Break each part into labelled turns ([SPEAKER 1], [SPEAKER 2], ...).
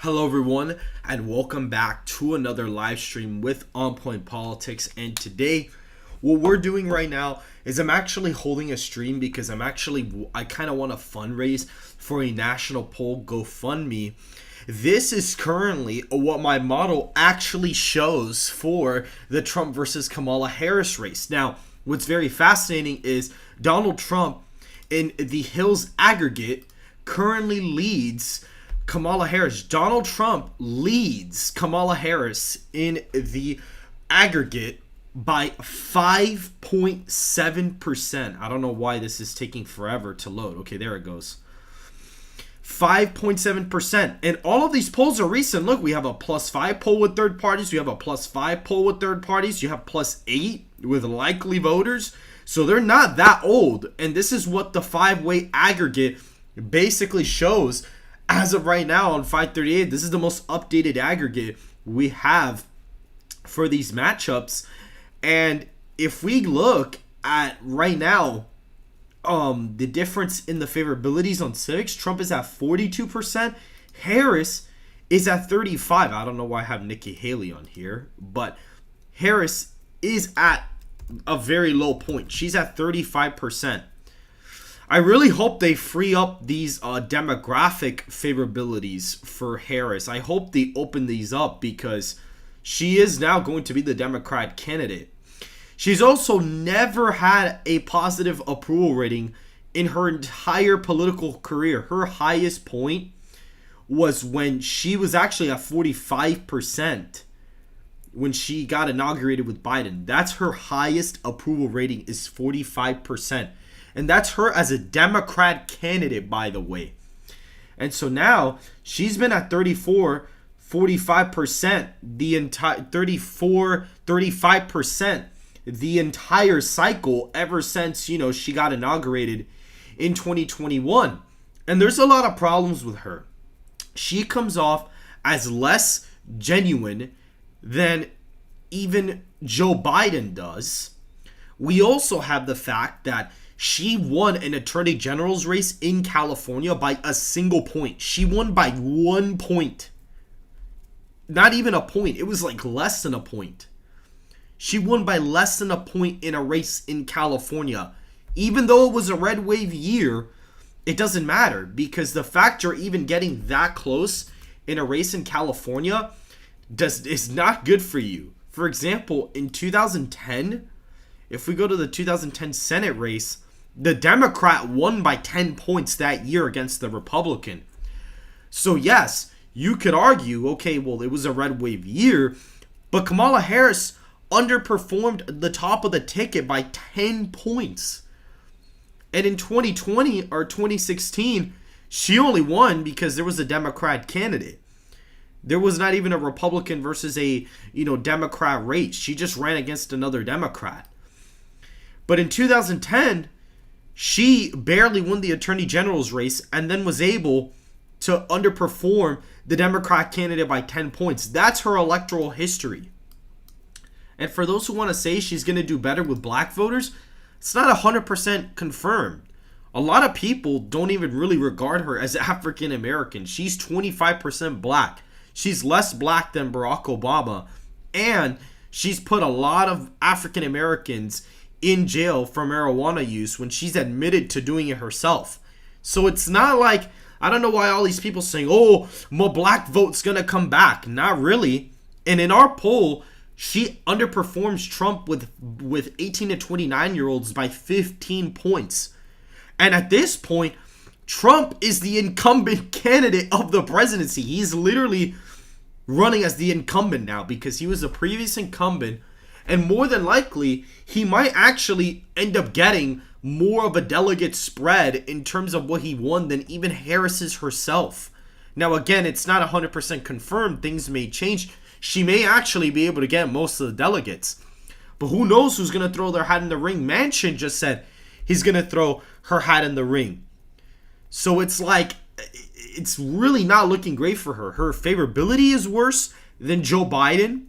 [SPEAKER 1] Hello everyone and welcome back to another live stream with Onpoint Politics. And today what we're doing right now is I'm actually holding a stream because I kind of want to fundraise for a national poll GoFundMe. This is currently what my model actually shows for the Trump versus Kamala Harris race. Now, what's very fascinating is Donald Trump in the Hills aggregate currently leads Kamala Harris. Donald Trump leads Kamala Harris in the aggregate by 5.7%. I don't know why this is taking forever to load. Okay, there it goes. 5.7%. And all of these polls are recent. Look, we have a +5 poll with third parties. We have a +5 poll with third parties. You have +8 with likely voters. So they're not that old. And this is what the 5-way aggregate basically shows. As of right now on 538, this is the most updated aggregate we have for these matchups. And if we look at right now, the difference in the favorabilities on civics, Trump is at 42%, Harris is at 35%. I don't know why I have Nikki Haley on here, but Harris is at a very low point. She's at 35%. I really hope they free up these demographic favorabilities for Harris. I hope they open these up because she is now going to be the Democrat candidate. She's also never had a positive approval rating in her entire political career. Her highest point was when she was actually at 45% when she got inaugurated with Biden. That's her highest approval rating, is 45%. And that's her as a Democrat candidate, by the way. And so now she's been at 45% the entire 35% the entire cycle ever since, she got inaugurated in 2021. And there's a lot of problems with her. She comes off as less genuine than even Joe Biden does. We also have the fact that she won an attorney general's race in California by a single point. She won by 1 point. Not even a point. It was like less than a point. She won by less than a point in a race in California. Even though it was a red wave year, it doesn't matter because the fact you're even getting that close in a race in California is not good for you. For example, in 2010, if we go to the 2010 Senate race, the Democrat won by 10 points that year against the Republican. So yes, you could argue, okay, well, it was a red wave year, but Kamala Harris underperformed the top of the ticket by 10 points. And in 2020 or 2016, she only won because there was a Democrat candidate. There was not even a Republican versus a, Democrat race. She just ran against another Democrat. But in 2010, she barely won the attorney general's race and then was able to underperform the Democrat candidate by 10 points. That's her electoral history. And for those who want to say she's going to do better with black voters, it's not 100% confirmed. A lot of people don't even really regard her as African American. She's 25% black. She's less black than Barack Obama. And she's put a lot of African Americans in jail for marijuana use when she's admitted to doing it herself. So it's not like, I don't know why all these people saying, oh, my black vote's gonna come back. Not really. And in our poll, she underperforms Trump with 18 to 29 year olds by 15 points. And at this point, Trump is the incumbent candidate of the presidency. He's literally running as the incumbent now because he was a previous incumbent. And more than likely, he might actually end up getting more of a delegate spread in terms of what he won than even Harris's herself. Now, again, it's not 100% confirmed. Things may change. She may actually be able to get most of the delegates. But who knows who's going to throw their hat in the ring? Manchin just said he's going to throw her hat in the ring. So it's like, it's really not looking great for her. Her favorability is worse than Joe Biden.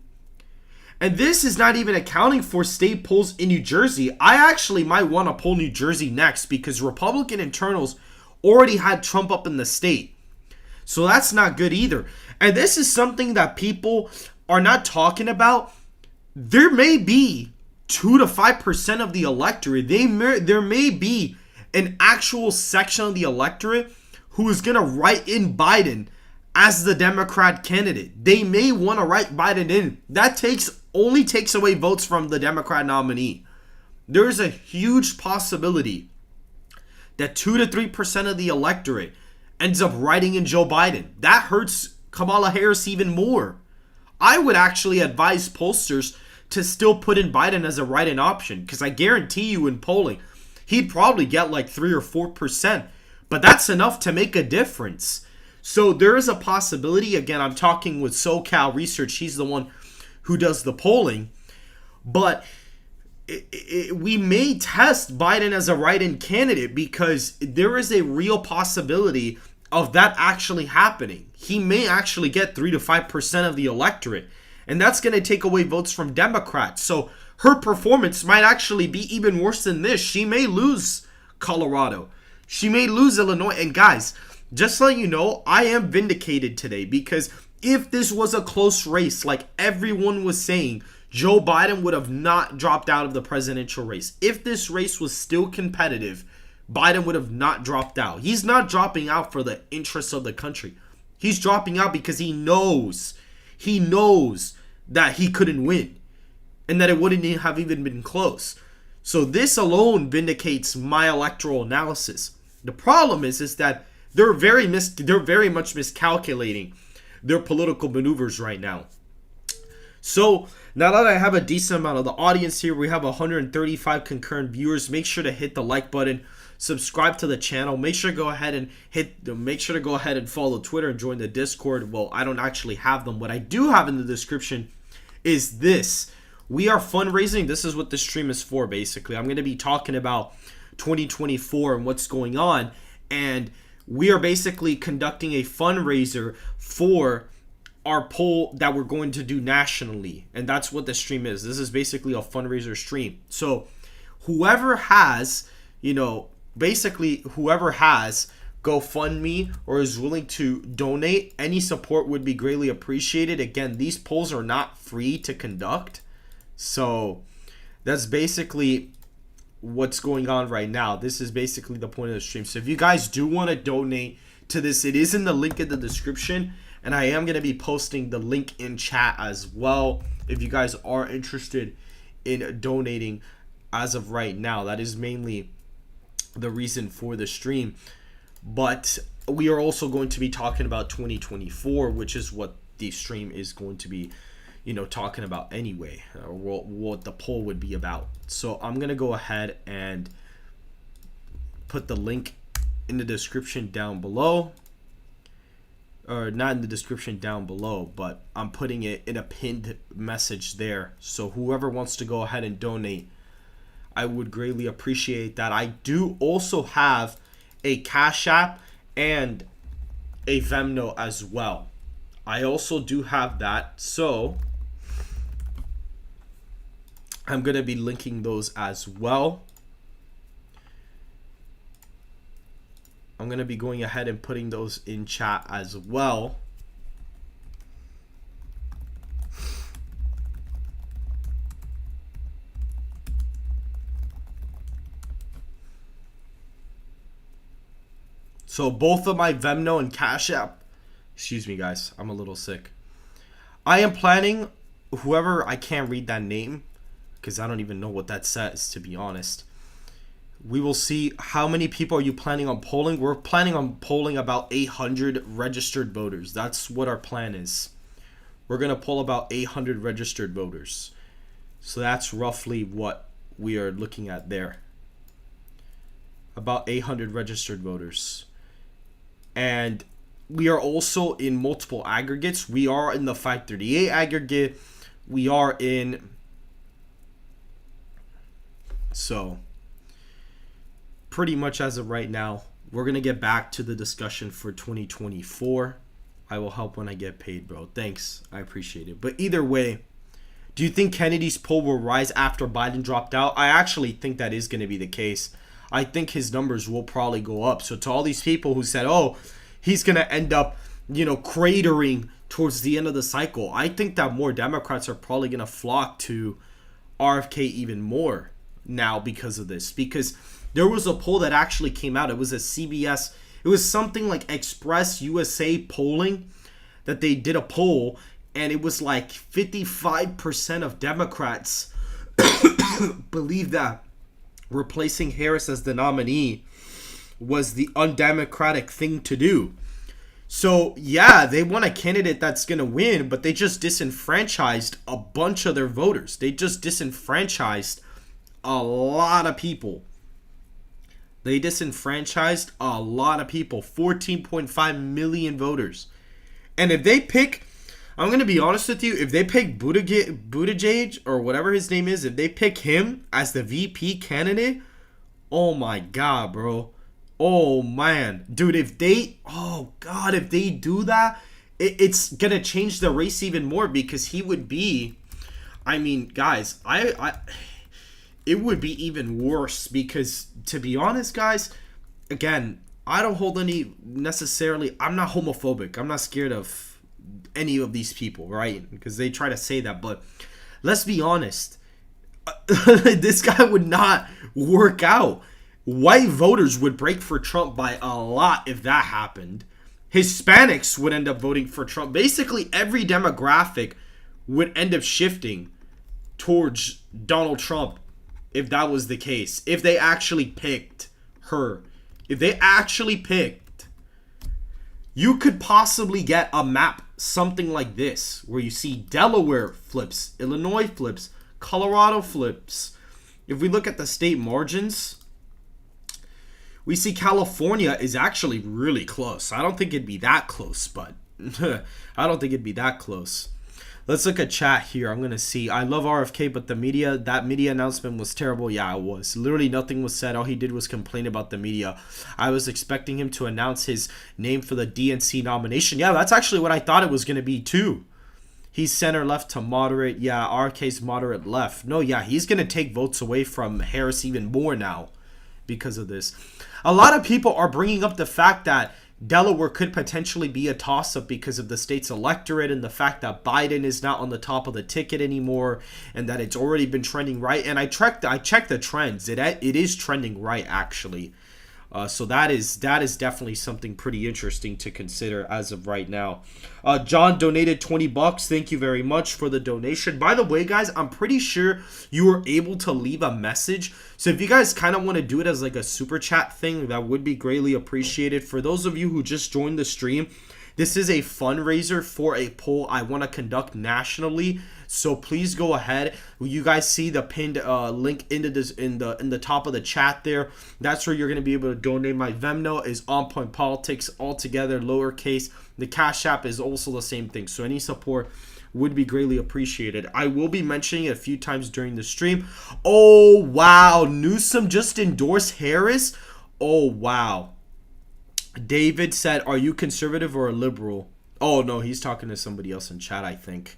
[SPEAKER 1] And this is not even accounting for state polls in New Jersey. I actually might want to pull New Jersey next because Republican internals already had Trump up in the state. So that's not good either. And this is something that people are not talking about. There may be 2 to 5% of the electorate. There may be an actual section of the electorate who is going to write in Biden as the Democrat candidate. They may want to write Biden in. That only takes away votes from the Democrat nominee. There is a huge possibility that 2 to 3% of the electorate ends up writing in Joe Biden. That hurts Kamala Harris even more. I would actually advise pollsters to still put in Biden as a write-in option, because I guarantee you in polling, he'd probably get like 3 or 4%, but that's enough to make a difference. So there is a possibility. Again, I'm talking with Socal Research. He's the one who does the polling, but we may test Biden as a write-in candidate, because there is a real possibility of that actually happening. He may actually get 3 to 5% of the electorate, and that's going to take away votes from Democrats. So her performance might actually be even worse than this. She may lose Colorado. She may lose Illinois. And guys, just so you know, I am vindicated today, because if this was a close race, like everyone was saying, Joe Biden would have not dropped out of the presidential race. If this race was still competitive, Biden would have not dropped out. He's not dropping out for the interests of the country. He's dropping out because he knows that he couldn't win and that it wouldn't have even been close. So this alone vindicates my electoral analysis. The problem is that they're very much miscalculating their political maneuvers right now. So now that I have a decent amount of the audience here, we have 135 concurrent viewers. Make sure to hit the like button, subscribe to the channel. Make sure to go ahead and follow Twitter and join the Discord. Well, I don't actually have them. What I do have in the description is this. We are fundraising. This is what the stream is for, basically. I'm going to be talking about 2024 and what's going on, and we are basically conducting a fundraiser for our poll that we're going to do nationally, and that's what the stream is. This is basically a fundraiser stream. So whoever has, whoever has GoFundMe or is willing to donate, any support would be greatly appreciated. Again, these polls are not free to conduct, so that's basically what's going on right now. This is basically the point of the stream. So if you guys do want to donate to this, it is in the link in the description, and I am going to be posting the link in chat as well if you guys are interested in donating as of right now. That is mainly the reason for the stream. But we are also going to be talking about 2024, which is what the stream is going to be, talking about anyway, or what the poll would be about. So I'm going to go ahead and put the link in the description down below. Or not in the description down below, but I'm putting it in a pinned message there. So whoever wants to go ahead and donate, I would greatly appreciate that. I do also have a Cash App and a Venmo as well. I also do have that, so I'm going to be linking those as well. I'm going to be going ahead and putting those in chat as well. So both of my Venmo and Cash App, excuse me guys, I'm a little sick. I am planning, I can't read that name because I don't even know what that says, to be honest. We will see. How many people are you planning on polling? We're planning on polling about 800 registered voters. That's what our plan is. We're going to poll about 800 registered voters. So that's roughly what we are looking at there. About 800 registered voters. And we are also in multiple aggregates. We are in the 538 aggregate. We are in... So... pretty much as of right now, we're going to get back to the discussion for 2024. I will help when I get paid, bro. Thanks. I appreciate it. But either way, do you think Kennedy's poll will rise after Biden dropped out? I actually think that is going to be the case. I think his numbers will probably go up. So to all these people who said, oh, he's going to end up cratering towards the end of the cycle. I think that more Democrats are probably going to flock to RFK even more now because of this. Because there was a poll that actually came out. It was a CBS. It was something like Express USA polling that they did a poll, and it was like 55% of Democrats believe that replacing Harris as the nominee was the undemocratic thing to do. So, yeah, they want a candidate that's going to win, but they just disenfranchised a bunch of their voters. They just disenfranchised a lot of people. 14.5 million voters. And if they pick, I'm going to be honest with you, if they pick Buttigieg, or whatever his name is, if they pick him as the VP candidate, oh my God, bro. Oh man, dude, if they do that, it's gonna change the race even more, because he would be, I mean, guys, it would be even worse, because to be honest, guys, again, I don't hold any necessarily, I'm not homophobic, I'm not scared of any of these people, right? Because they try to say that, but let's be honest, this guy would not work out. White voters would break for Trump by a lot if that happened. Hispanics would end up voting for Trump. Basically, every demographic would end up shifting towards Donald Trump if that was the case. If they actually picked her. If they actually picked. You could possibly get a map something like this, where you see Delaware flips, Illinois flips, Colorado flips. If we look at the state margins, we see California is actually really close. I don't think it'd be that close, but I don't think it'd be that close. Let's look at chat here. I'm going to see. I love RFK, but that media announcement was terrible. Yeah, it was. Literally nothing was said. All he did was complain about the media. I was expecting him to announce his name for the DNC nomination. Yeah, that's actually what I thought it was going to be too. He's center left to moderate. Yeah, RFK's moderate left. No, yeah, he's going to take votes away from Harris even more now because of this. A lot of people are bringing up the fact that Delaware could potentially be a toss-up because of the state's electorate and the fact that Biden is not on the top of the ticket anymore, and that it's already been trending right. And I checked the trends. It is trending right, actually. So that is definitely something pretty interesting to consider as of right now. John donated $20. Thank you very much for the donation. By the way, guys, I'm pretty sure you were able to leave a message. So if you guys kind of want to do it as like a super chat thing, that would be greatly appreciated. For those of you who just joined the stream, this is a fundraiser for a poll I want to conduct nationally. So please go ahead. You guys see the pinned link into this in the top of the chat there. That's where you're going to be able to donate. My Venmo is Onpoint Politics, all together, lowercase. The Cash App is also the same thing. So any support would be greatly appreciated. I will be mentioning it a few times during the stream. Oh, wow. Newsom just endorsed Harris? Oh, wow. David said, are you conservative or a liberal? Oh, no, he's talking to somebody else in chat, I think.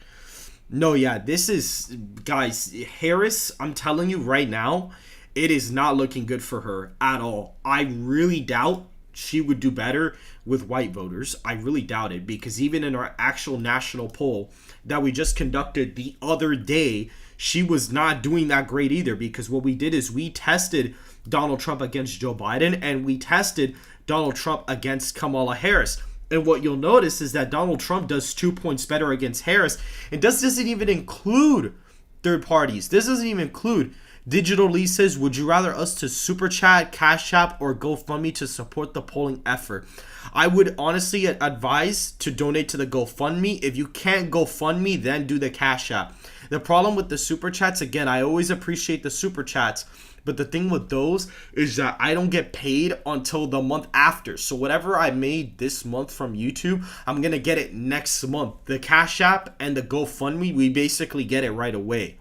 [SPEAKER 1] No, yeah, this is, guys, Harris, I'm telling you right now, it is not looking good for her at all. I really doubt she would do better with white voters. I really doubt it, because even in our actual national poll that we just conducted the other day, she was not doing that great either, because what we did is we tested Donald Trump against Joe Biden, and we tested Donald Trump against Kamala Harris. And what you'll notice is that Donald Trump does 2 points better against Harris. And this doesn't even include third parties. This doesn't even include Digital Lee says, would you rather us to Super Chat, Cash App, or GoFundMe to support the polling effort? I would honestly advise to donate to the GoFundMe. If you can't GoFundMe, then do the Cash App. The problem with the Super Chats, again, I always appreciate the Super Chats, but the thing with those is that I don't get paid until the month after. So whatever I made this month from YouTube, I'm going to get it next month. The Cash App and the GoFundMe, we basically get it right away.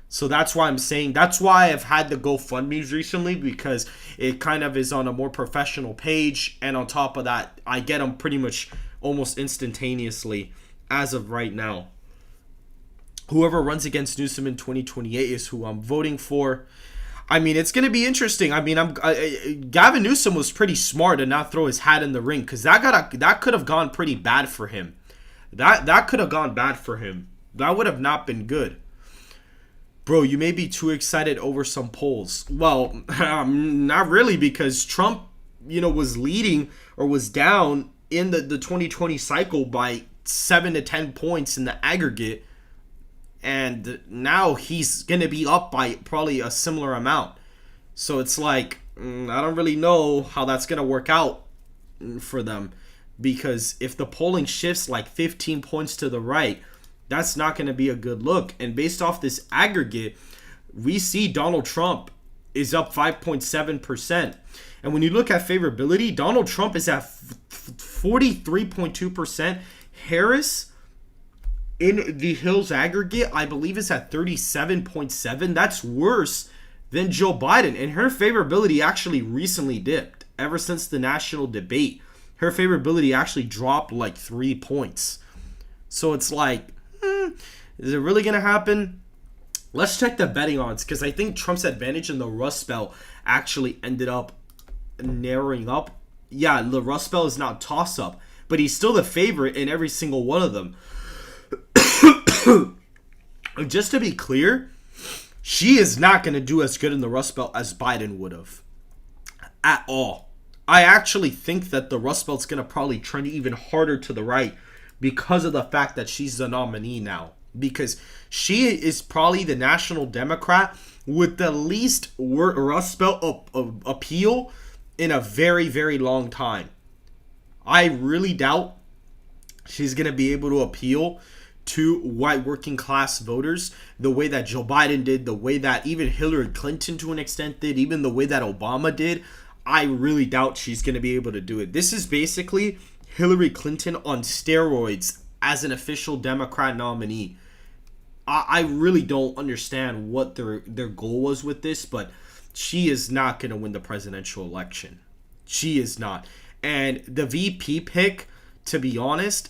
[SPEAKER 1] So that's why I'm saying, that's why I've had the GoFundMes recently, because it kind of is on a more professional page. And on top of that, I get them pretty much almost instantaneously as of right now. Whoever runs against Newsom in 2028 is who I'm voting for. I mean, it's going to be interesting. I mean, Gavin Newsom was pretty smart to not throw his hat in the ring, because that could have gone pretty bad for him. That could have gone bad for him. That would have not been good. Bro, you may be too excited over some polls. Well, not really, because Trump, was leading or was down in the 2020 cycle by 7 to 10 points in the aggregate. And now he's going to be up by probably a similar amount. So it's like, I don't really know how that's going to work out for them. Because if the polling shifts like 15 points to the right, that's not going to be a good look. And based off this aggregate, we see Donald Trump is up 5.7%. And when you look at favorability, Donald Trump is at 43.2%. Harris, in the Hills aggregate, I believe is at 37.7%. That's worse than Joe Biden. And her favorability actually recently dipped ever since the national debate. Her favorability actually dropped like 3 points. So it's like, is it really going to happen? Let's check the betting odds, because I think Trump's advantage in the Rust Belt actually ended up narrowing up. Yeah, the Rust Belt is now toss-up, but he's still the favorite in every single one of them. Just to be clear, she is not going to do as good in the Rust Belt as Biden would have. At all. I actually think that the Rust Belt's going to probably trend even harder to the right because of the fact that she's the nominee now. Because she is probably the national Democrat with the least Rust Belt appeal in a very, very long time. I really doubt she's going to be able to appeal to white working class voters the way that Joe Biden did, the way that even Hillary Clinton to an extent did, even the way that Obama did. I really doubt she's going to be able to do it. This is basically Hillary Clinton on steroids as an official Democrat nominee. I really don't understand what their goal was with this, but she is not going to win the presidential election. She is not. And the VP pick, to be honest,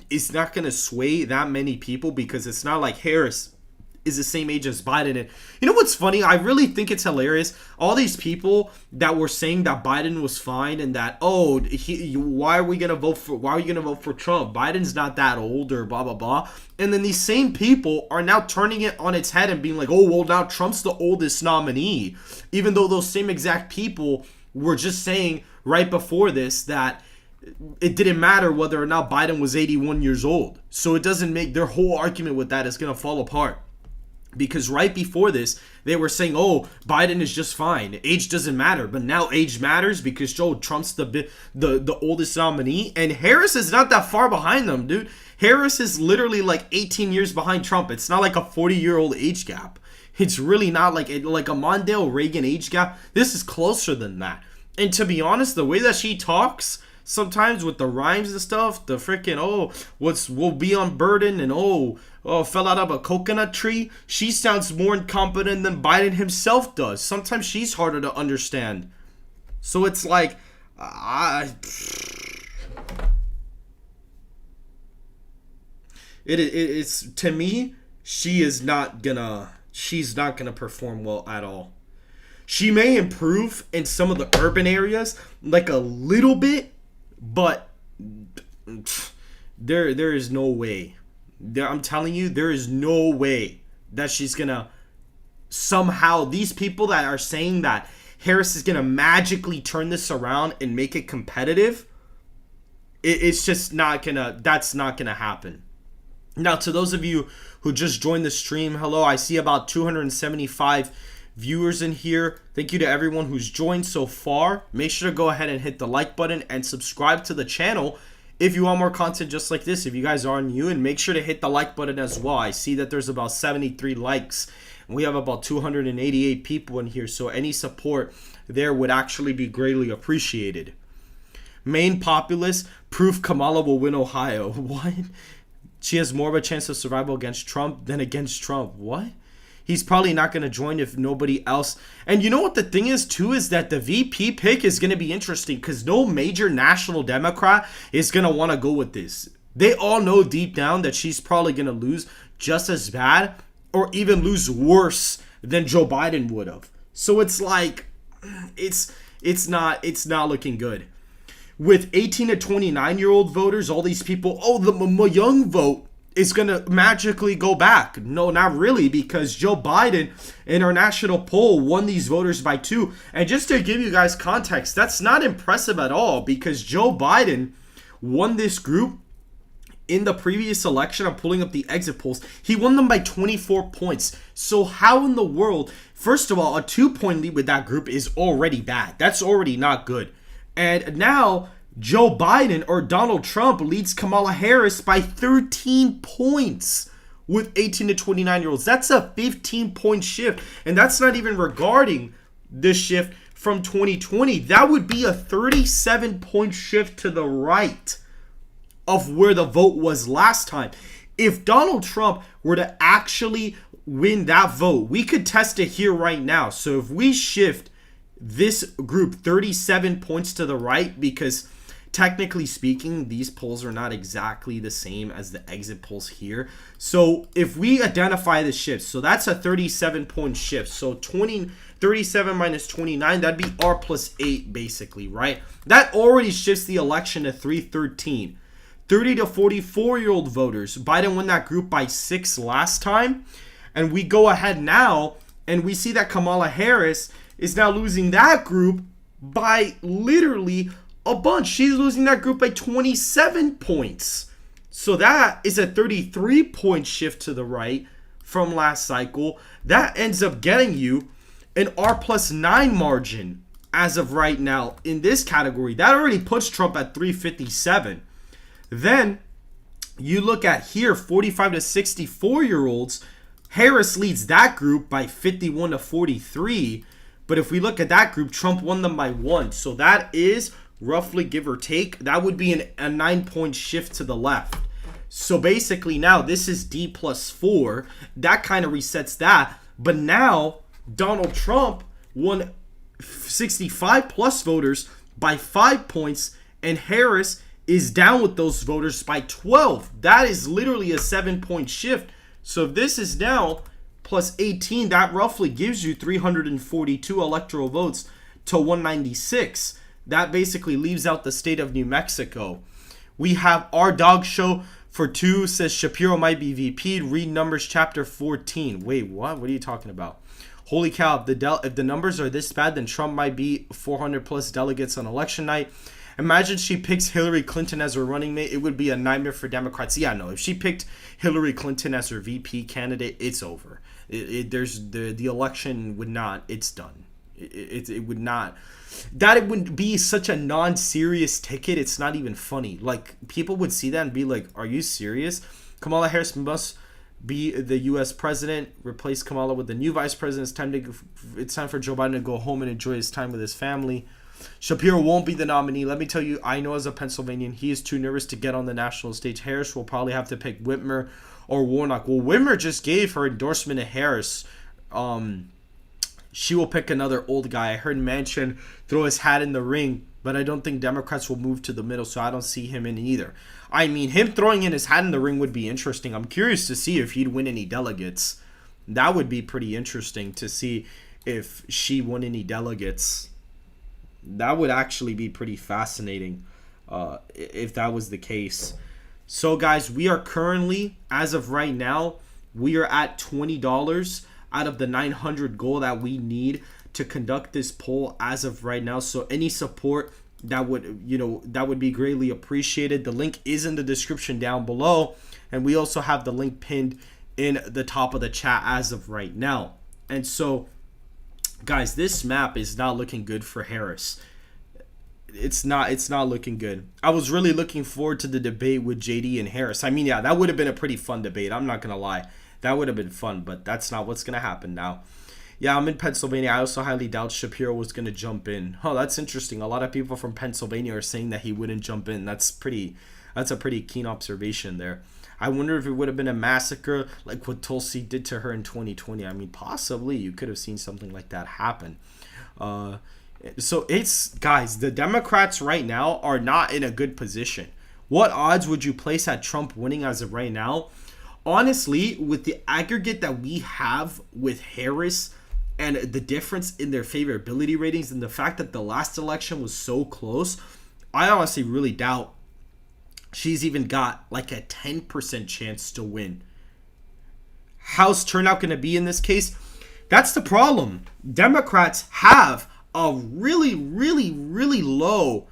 [SPEAKER 1] is not going to sway that many people, because it's not like Harris is the same age as Biden. And you know what's funny? I really think it's hilarious. All these people that were saying that Biden was fine and that, why are you gonna vote for Trump? Biden's not that old, or blah blah blah. And then these same people are now turning it on its head and being like, oh well, now Trump's the oldest nominee, even though those same exact people were just saying right before this that it didn't matter whether or not Biden was 81 years old. So it doesn't make, their whole argument with that is gonna fall apart. Because right before this, they were saying, oh, Biden is just fine. Age doesn't matter. But now age matters because Joe Trump's the oldest nominee. And Harris is not that far behind them, dude. Harris is literally like 18 years behind Trump. It's not like a 40-year-old age gap. It's really not like a Mondale Reagan age gap. This is closer than that. And to be honest, the way that she talks sometimes with the rhymes and stuff, the freaking, we'll be unburdened, and fell out of a coconut tree. She sounds more incompetent than Biden himself does. Sometimes she's harder to understand. So it's like, it's to me, she's not gonna perform well at all. She may improve in some of the urban areas, like a little bit, but there is no way. I'm telling you, there is no way that she's gonna somehow, these people that are saying that Harris is gonna magically turn this around and make it competitive, it's just not gonna, that's not gonna happen. Now, to those of you who just joined the stream, hello, I see about 275 viewers in here. Thank you to everyone who's joined so far. Make sure to go ahead and hit the like button and subscribe to the channel if you want more content just like this, if you guys are new, and make sure to hit the like button as well. I see that there's about 73 likes, and we have about 288 people in here, so any support there would actually be greatly appreciated. Main populace, proof Kamala will win Ohio. What? She has more of a chance of survival against Trump than against Trump. What? He's probably not going to join if nobody else. And you know what the thing is too, is that the VP pick is going to be interesting because no major national Democrat is going to want to go with this. They all know deep down that she's probably going to lose just as bad or even lose worse than Joe Biden would have. So it's like it's not looking good. With 18 to 29-year-old voters, all these people, oh, the young vote is going to magically go back. No, not really, because Joe Biden in our national poll won these voters by 2. And just to give you guys context, that's not impressive at all, because Joe Biden won this group in the previous election. I'm pulling up the exit polls. He won them by 24 points. So how in the world, first of all, a 2-point lead with that group is already bad. That's already not good. And now Joe Biden or Donald Trump leads Kamala Harris by 13 points with 18 to 29-year-olds. That's a 15-point shift. And that's not even regarding the shift from 2020. That would be a 37-point shift to the right of where the vote was last time. If Donald Trump were to actually win that vote, we could test it here right now. So if we shift this group 37 points to the right, because technically speaking, these polls are not exactly the same as the exit polls here. So if we identify the shift, so that's a 37-point shift. So 37 minus 29, that'd be R plus 8 basically, right? That already shifts the election to 313. 30 to 44-year-old voters, Biden won that group by 6 last time. And we go ahead now and we see that Kamala Harris is now losing that group by literally a bunch. She's losing that group by 27 points. So that is a 33-point shift to the right from last cycle. That ends up getting you an R plus 9 margin as of right now in this category. That already puts Trump at 357. Then you look at here, 45 to 64-year-olds. Harris leads that group by 51 to 43. But if we look at that group, Trump won them by 1. So that is roughly, give or take, that would be a 9-point shift to the left. So basically now this is D plus 4. That kind of resets that. But now Donald Trump won 65 plus voters by 5 points, and Harris is down with those voters by 12. That is literally a 7-point shift. So if this is now plus 18, that roughly gives you 342 electoral votes to 196. That basically leaves out the state of New Mexico. We have our dog show for 2 says Shapiro might be VP'd. Read Numbers chapter 14. Wait, what? What are you talking about? Holy cow, if the numbers are this bad, then Trump might be 400 plus delegates on election night. Imagine she picks Hillary Clinton as her running mate. It would be a nightmare for Democrats. Yeah, no, if she picked Hillary Clinton as her VP candidate, it's over. The election would not, it's done. It would not. That it would be such a non-serious ticket. It's not even funny. Like, people would see that and be like, are you serious? Kamala Harris must be the U.S. president. Replace Kamala with the new vice president. It's time for Joe Biden to go home and enjoy his time with his family. Shapiro won't be the nominee. Let me tell you, I know as a Pennsylvanian, he is too nervous to get on the national stage. Harris will probably have to pick Whitmer or Warnock. Well, Whitmer just gave her endorsement to Harris. She will pick another old guy. I heard Manchin throw his hat in the ring, but I don't think Democrats will move to the middle, so I don't see him in either. I mean, him throwing in his hat in the ring would be interesting. I'm curious to see if he'd win any delegates. That would be pretty interesting to see if she won any delegates. That would actually be pretty fascinating if that was the case. So, guys, we are currently, as of right now, we are at $20 out of the 900 goal that we need to conduct this poll as of right now. So any support that would be greatly appreciated. The link is in the description down below, and we also have the link pinned in the top of the chat as of right now. And so, guys, this map is not looking good for Harris. It's not looking good. I was really looking forward to the debate with JD and Harris. I mean, yeah, that would have been a pretty fun debate. I'm not gonna lie. That would have been fun, but that's not what's going to happen now. Yeah, I'm in Pennsylvania. I also highly doubt Shapiro was going to jump in. Oh, that's interesting. A lot of people from Pennsylvania are saying that he wouldn't jump in. That's a pretty keen observation there. I wonder if it would have been a massacre like what Tulsi did to her in 2020. I mean, possibly you could have seen something like that happen. So it's, guys, the Democrats right now are not in a good position. What odds would you place at Trump winning as of right now? Honestly, with the aggregate that we have with Harris and the difference in their favorability ratings and the fact that the last election was so close, I honestly really doubt she's even got like a 10% chance to win. How's turnout going to be in this case? That's the problem. Democrats have a really, really, really low.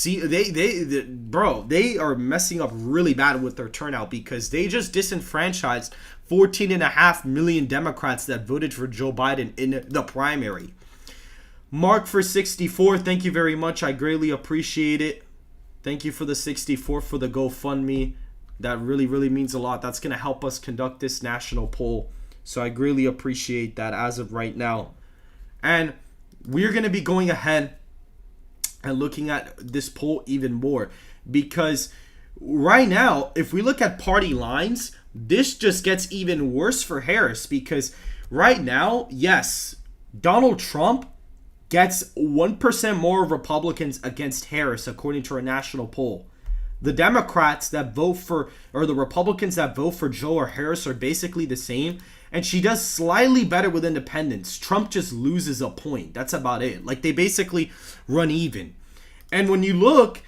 [SPEAKER 1] They are messing up really bad with their turnout because they just disenfranchised 14.5 million Democrats that voted for Joe Biden in the primary. Mark for 64, thank you very much. I greatly appreciate it. Thank you for the 64 for the GoFundMe. That really, really means a lot. That's going to help us conduct this national poll. So I greatly appreciate that as of right now. And we're going to be going ahead and looking at this poll even more. Because right now, if we look at party lines, this just gets even worse for Harris. Because right now, yes, Donald Trump gets 1% more Republicans against Harris, according to a national poll. The Democrats that vote for, or the Republicans that vote for Joe or Harris are basically the same. And she does slightly better with independents. Trump just loses a point. That's about it. Like, they basically run even. And when you look,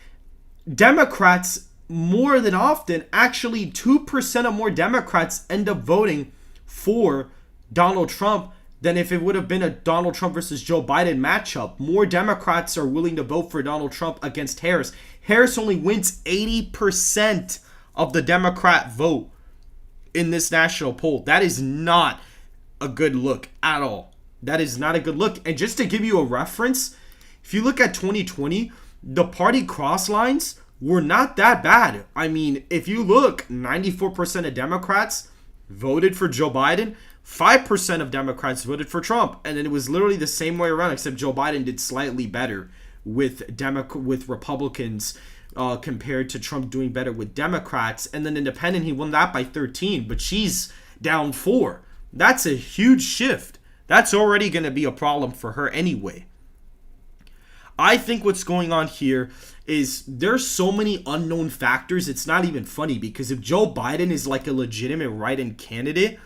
[SPEAKER 1] Democrats, more than often, actually 2% or more Democrats end up voting for Donald Trump than if it would have been a Donald Trump versus Joe Biden matchup. More Democrats are willing to vote for Donald Trump against Harris. Harris only wins 80% of the Democrat vote in this national poll. That is not a good look at all. That is not a good look. And just to give you a reference, if you look at 2020, the party cross lines were not that bad. I mean, if you look, 94% of Democrats voted for Joe Biden. 5% of Democrats voted for Trump. And it was literally the same way around, except Joe Biden did slightly better with Republicans compared to Trump doing better with Democrats. And then independent, he won that by 13, but she's down 4. That's a huge shift. That's already going to be a problem for her anyway. I think what's going on here is there's so many unknown factors. It's not even funny, because if Joe Biden is like a legitimate write-in candidate,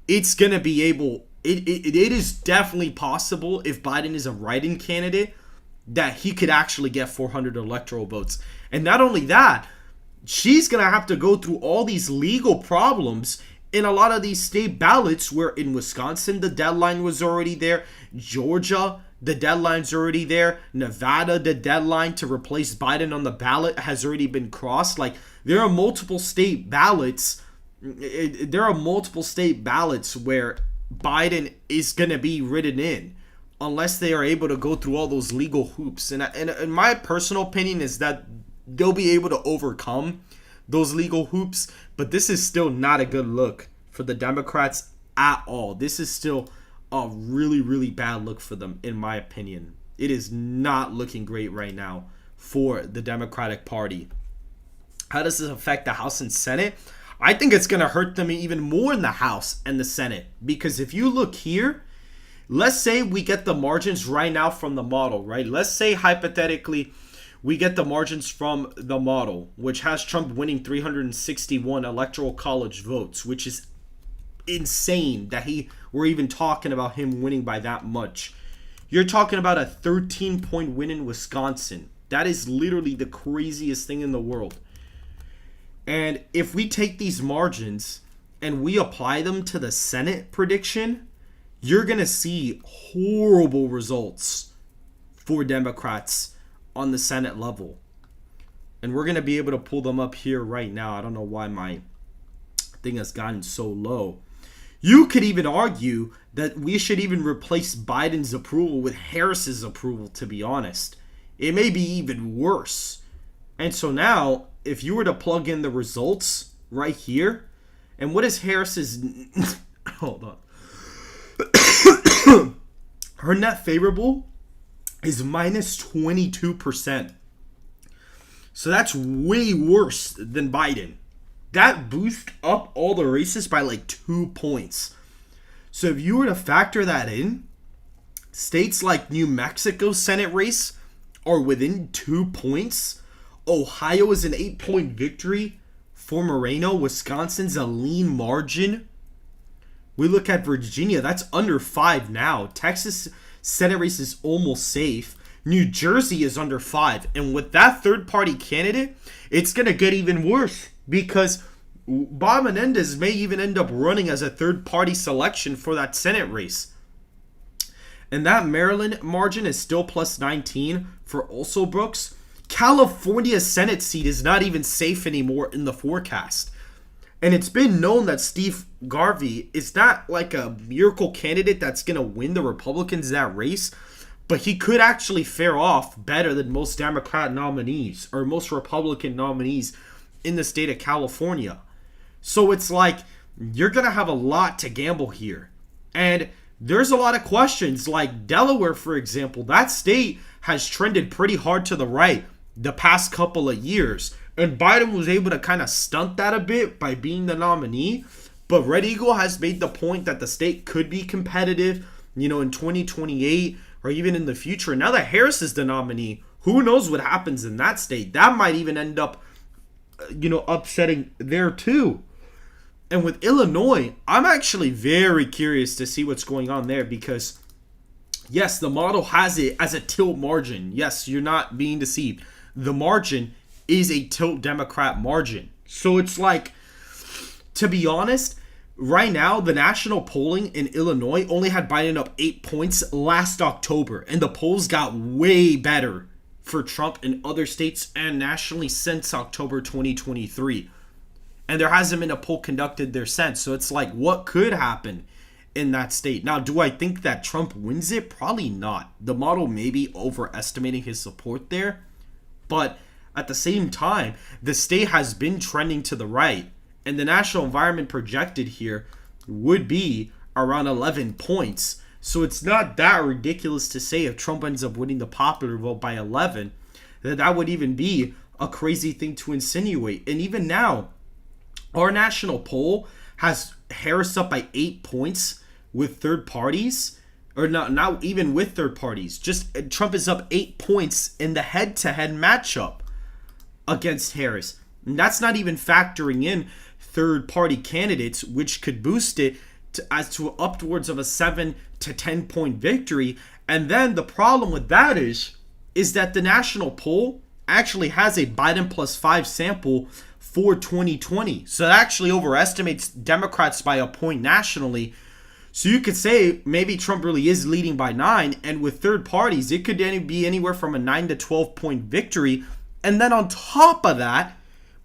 [SPEAKER 1] it's going to be able, it is definitely possible if Biden is a write-in candidate that he could actually get 400 electoral votes. And not only that, she's going to have to go through all these legal problems in a lot of these state ballots, where in Wisconsin, the deadline was already there. Georgia, the deadline's already there. Nevada, the deadline to replace Biden on the ballot has already been crossed. Like, there are multiple state ballots. There are multiple state ballots where Biden is going to be written in unless they are able to go through all those legal hoops. And my personal opinion is that they'll be able to overcome those legal hoops, but this is still not a good look for the Democrats at all. This is still a really, really bad look for them, in my opinion. It is not looking great right now for the Democratic Party. How does this affect the House and Senate? I think it's going to hurt them even more in the House and the Senate, because if you look here, let's say we get the margins right now from the model, right? Let's say hypothetically we get the margins from the model, which has Trump winning 361 electoral college votes, which is insane that we're even talking about him winning by that much. You're talking about a 13-point win in Wisconsin. That is literally the craziest thing in the world. And if we take these margins and we apply them to the Senate prediction, you're going to see horrible results for Democrats on the Senate level. And we're going to be able to pull them up here right now. I don't know why my thing has gotten so low. You could even argue that we should even replace Biden's approval with Harris's approval, to be honest. It may be even worse. And so now, if you were to plug in the results right here, and what is Harris's... Hold on. Her net favorable is minus 22%. So that's way worse than Biden. That boosts up all the races by like 2 points. So if you were to factor that in, states like New Mexico Senate race are within 2 points. Ohio is an 8-point victory for Moreno. Wisconsin's a lean margin. We look at Virginia, that's under 5 now. Texas Senate race is almost safe. New Jersey is under 5. And with that third-party candidate, it's going to get even worse because Bob Menendez may even end up running as a third-party selection for that Senate race. And that Maryland margin is still plus 19 for also Brooks. California's Senate seat is not even safe anymore in the forecast. And it's been known that Steve Garvey is not like a miracle candidate that's going to win the Republicans that race, but he could actually fare off better than most Democrat nominees or most Republican nominees in the state of California. So it's like you're going to have a lot to gamble here. And there's a lot of questions like Delaware, for example. That state has trended pretty hard to the right the past couple of years. And Biden was able to kind of stunt that a bit by being the nominee. But Red Eagle has made the point that the state could be competitive, in 2028 or even in the future. Now that Harris is the nominee, who knows what happens in that state? That might even end up, upsetting there too. And with Illinois, I'm actually very curious to see what's going on there because, yes, the model has it as a tilt margin. Yes, you're not being deceived. The margin is a tilt Democrat margin. So it's like, to be honest, right now, the national polling in Illinois only had Biden up 8 points last October. And the polls got way better for Trump in other states and nationally since October 2023. And there hasn't been a poll conducted there since. So it's like, what could happen in that state? Now, do I think that Trump wins it? Probably not. The model may be overestimating his support there. But at the same time, the state has been trending to the right. And the national environment projected here would be around 11 points. So it's not that ridiculous to say if Trump ends up winning the popular vote by 11, that would even be a crazy thing to insinuate. And even now, our national poll has Harris up by 8 points with third parties, or not even with third parties. Just Trump is up 8 points in the head-to-head matchup against Harris. And that's not even factoring in third-party candidates, which could boost it to upwards of a 7 to 10 point victory. And then the problem with that is that the national poll actually has a Biden plus 5 sample for 2020. So it actually overestimates Democrats by a point nationally. So you could say maybe Trump really is leading by 9, and with third parties, it could be anywhere from a 9 to 12 point victory. And then on top of that,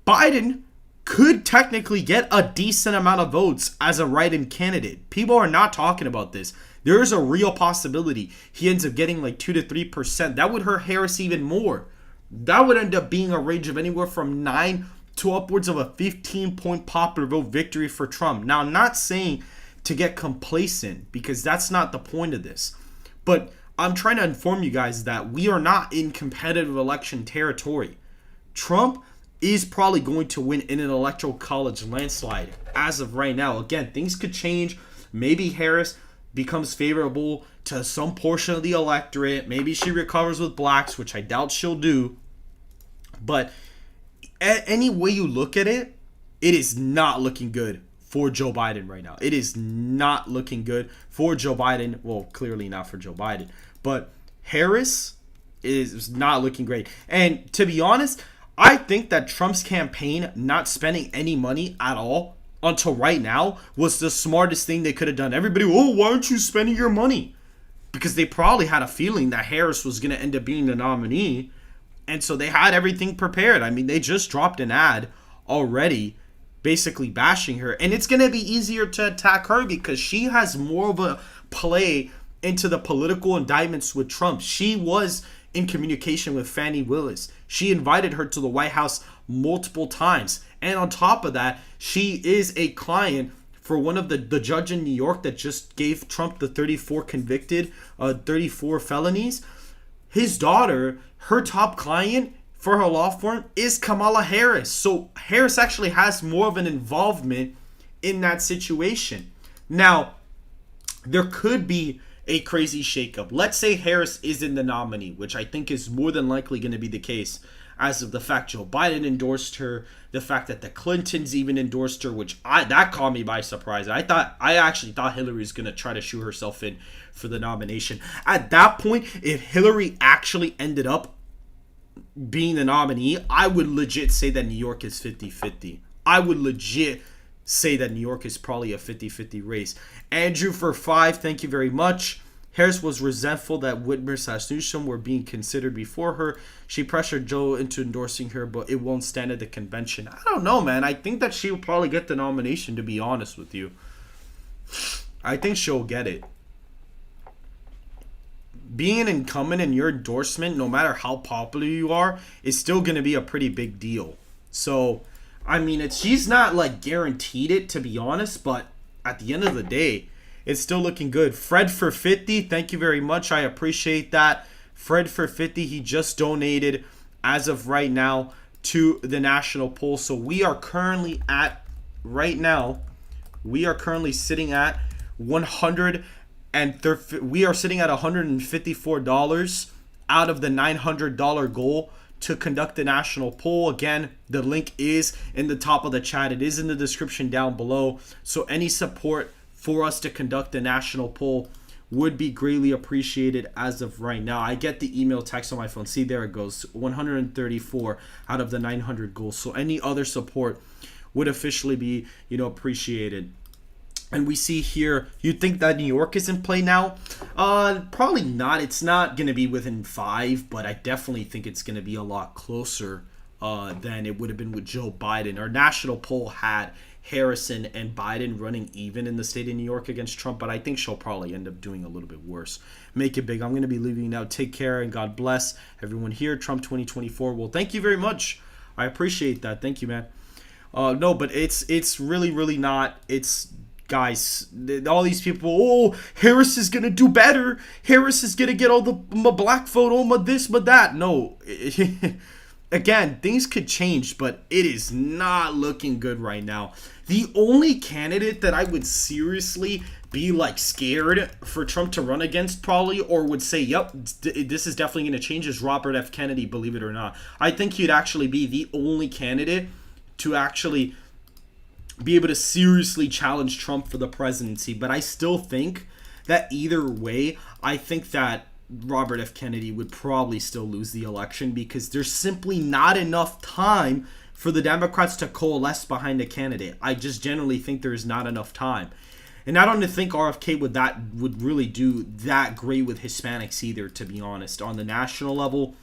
[SPEAKER 1] Biden could technically get a decent amount of votes as a write-in candidate. People are not talking about this. There is a real possibility he ends up getting like 2 to 3%. That would hurt Harris even more. That would end up being a range of anywhere from 9 to upwards of a 15-point popular vote victory for Trump. Now, I'm not saying to get complacent because that's not the point of this. But I'm trying to inform you guys that we are not in competitive election territory. Trump is probably going to win in an electoral college landslide as of right now. Again, things could change. Maybe Harris becomes favorable to some portion of the electorate. Maybe she recovers with blacks, which I doubt she'll do. But any way you look at it, it is not looking good for Joe Biden right now. It is not looking good for Joe Biden. Well, clearly not for Joe Biden. But Harris is not looking great. And to be honest, I think that Trump's campaign not spending any money at all until right now was the smartest thing they could have done. Everybody, why aren't you spending your money? Because they probably had a feeling that Harris was going to end up being the nominee. And so they had everything prepared. I mean, they just dropped an ad already basically bashing her. And it's going to be easier to attack her because she has more of a play into the political indictments with Trump. She was in communication with Fani Willis. She invited her to the White House multiple times. And on top of that, she is a client for one of the judge in New York that just gave Trump the 34 felonies. His daughter, her top client for her law firm is Kamala Harris. So Harris actually has more of an involvement in that situation. Now, there could be a crazy shakeup. Let's say Harris isn't the nominee, which I think is more than likely going to be the case as of the fact Joe Biden endorsed her, the fact that the Clintons even endorsed her, which that caught me by surprise. I actually thought Hillary was going to try to shoot herself in for the nomination. At that point, if Hillary actually ended up being the nominee, I would legit say that New York is 50-50. I would legit say that New York is probably a 50-50 race. Andrew for 5, thank you very much. Harris was resentful that Whitmer/Newsom were being considered before her. She pressured Joe into endorsing her, but it won't stand at the convention. I don't know, man. I think that she will probably get the nomination, to be honest with you. I think she'll get it. Being an incumbent in your endorsement, no matter how popular you are, is still going to be a pretty big deal. So, I mean, she's not like guaranteed it, to be honest, but at the end of the day, it's still looking good. Fred for 50, thank you very much. I appreciate that. Fred for 50, he just donated as of right now to the national poll. So we are currently at, right now, we are currently sitting at $154 out of the $900 goal to conduct the national poll. Again, the link is in the top of the chat. It is in the description down below. So any support for us to conduct the national poll would be greatly appreciated as of right now. I get the email text on my phone. See, there it goes. 134 out of the 900 goals. So any other support would officially be, appreciated. And we see here, you think that New York is in play now? Probably not. It's not going to be within 5, but I definitely think it's going to be a lot closer than it would have been with Joe Biden. Our national poll had Harrison and Biden running even in the state of New York against Trump, but I think she'll probably end up doing a little bit worse. Make it big. I'm going to be leaving now. Take care and God bless everyone here. Trump 2024. Well, thank you very much. I appreciate that. Thank you, man. No, but it's really, really not. It's, guys, all these people, Harris is going to do better. Harris is going to get all the black vote, this, but that. No. Again, things could change, but it is not looking good right now. The only candidate that I would seriously be scared for Trump to run against probably, or would say, yep, this is definitely going to change, is Robert F. Kennedy, believe it or not. I think he'd actually be the only candidate to actually be able to seriously challenge Trump for the presidency. But I still think that either way, I think that Robert F. Kennedy would probably still lose the election because there's simply not enough time for the Democrats to coalesce behind a candidate. I just generally think there's not enough time. And I don't think RFK would really do that great with Hispanics either, to be honest. On the national level,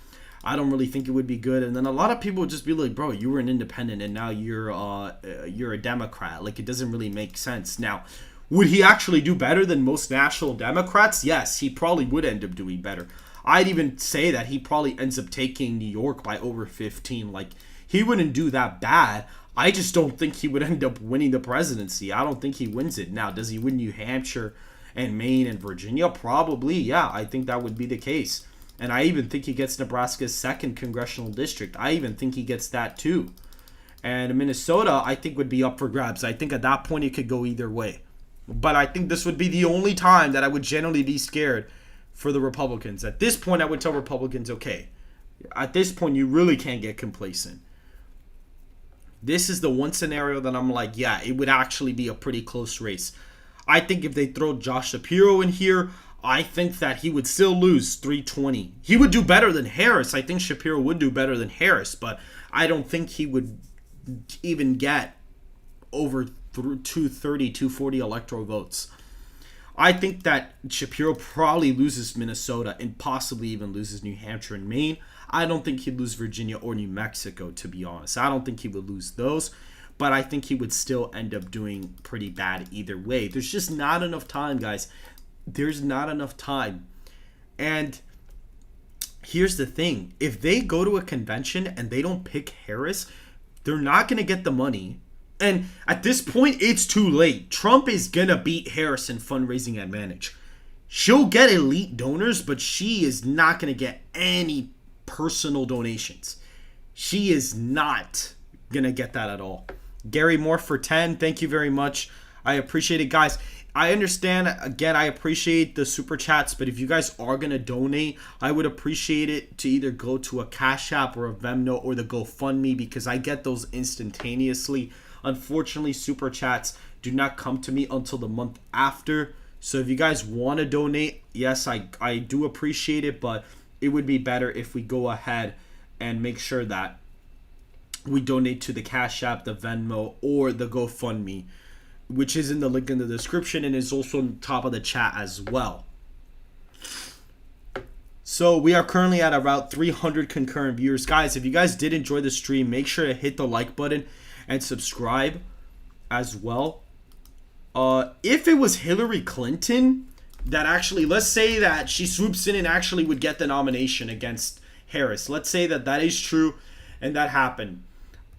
[SPEAKER 1] I don't really think it would be good. And then a lot of people would just be like, bro, you were an independent and now you're a Democrat. It doesn't really make sense. Now, would he actually do better than most national Democrats? Yes, he probably would end up doing better. I'd even say that he probably ends up taking New York by over 15. He wouldn't do that bad. I just don't think he would end up winning the presidency. I don't think he wins it. Now, does he win New Hampshire and Maine and Virginia? Probably, yeah. I think that would be the case. And I even think he gets Nebraska's 2nd congressional district. I even think he gets that too. And Minnesota, I think, would be up for grabs. I think at that point it could go either way. But I think this would be the only time that I would generally be scared for the Republicans. At this point, I would tell Republicans, okay, at this point, you really can't get complacent. This is the one scenario that I'm like, yeah, it would actually be a pretty close race. I think if they throw Josh Shapiro in here, I think that he would still lose 320. He would do better than Harris. I think Shapiro would do better than Harris, but I don't think he would even get over 230, 240 electoral votes. I think that Shapiro probably loses Minnesota and possibly even loses New Hampshire and Maine. I don't think he'd lose Virginia or New Mexico, to be honest. I don't think he would lose those, but I think he would still end up doing pretty bad either way. There's just not enough time, guys. There's not enough time. And here's the thing. If they go to a convention and they don't pick Harris, they're not going to get the money. And at this point, it's too late. Trump is going to beat Harris in fundraising advantage. She'll get elite donors, but she is not going to get any personal donations. She is not going to get that at all. Gary Moore for 10. Thank you very much. I appreciate it, guys. I understand. Again, I appreciate the super chats, but if you guys are gonna donate, I would appreciate it to either go to a Cash App or a Venmo or the GoFundMe, because I get those instantaneously. Unfortunately, super chats do not come to me until the month after. So if you guys want to donate, yes, I do appreciate it, but it would be better if we go ahead and make sure that we donate to the Cash App, the Venmo, or the GoFundMe, which is in the link in the description and is also on top of the chat as well. So we are currently at about 300 concurrent viewers. Guys, if you guys did enjoy the stream, make sure to hit the like button and subscribe as well. If it was Hillary Clinton that actually, let's say that she swoops in and actually would get the nomination against Harris. Let's say that that is true and that happened.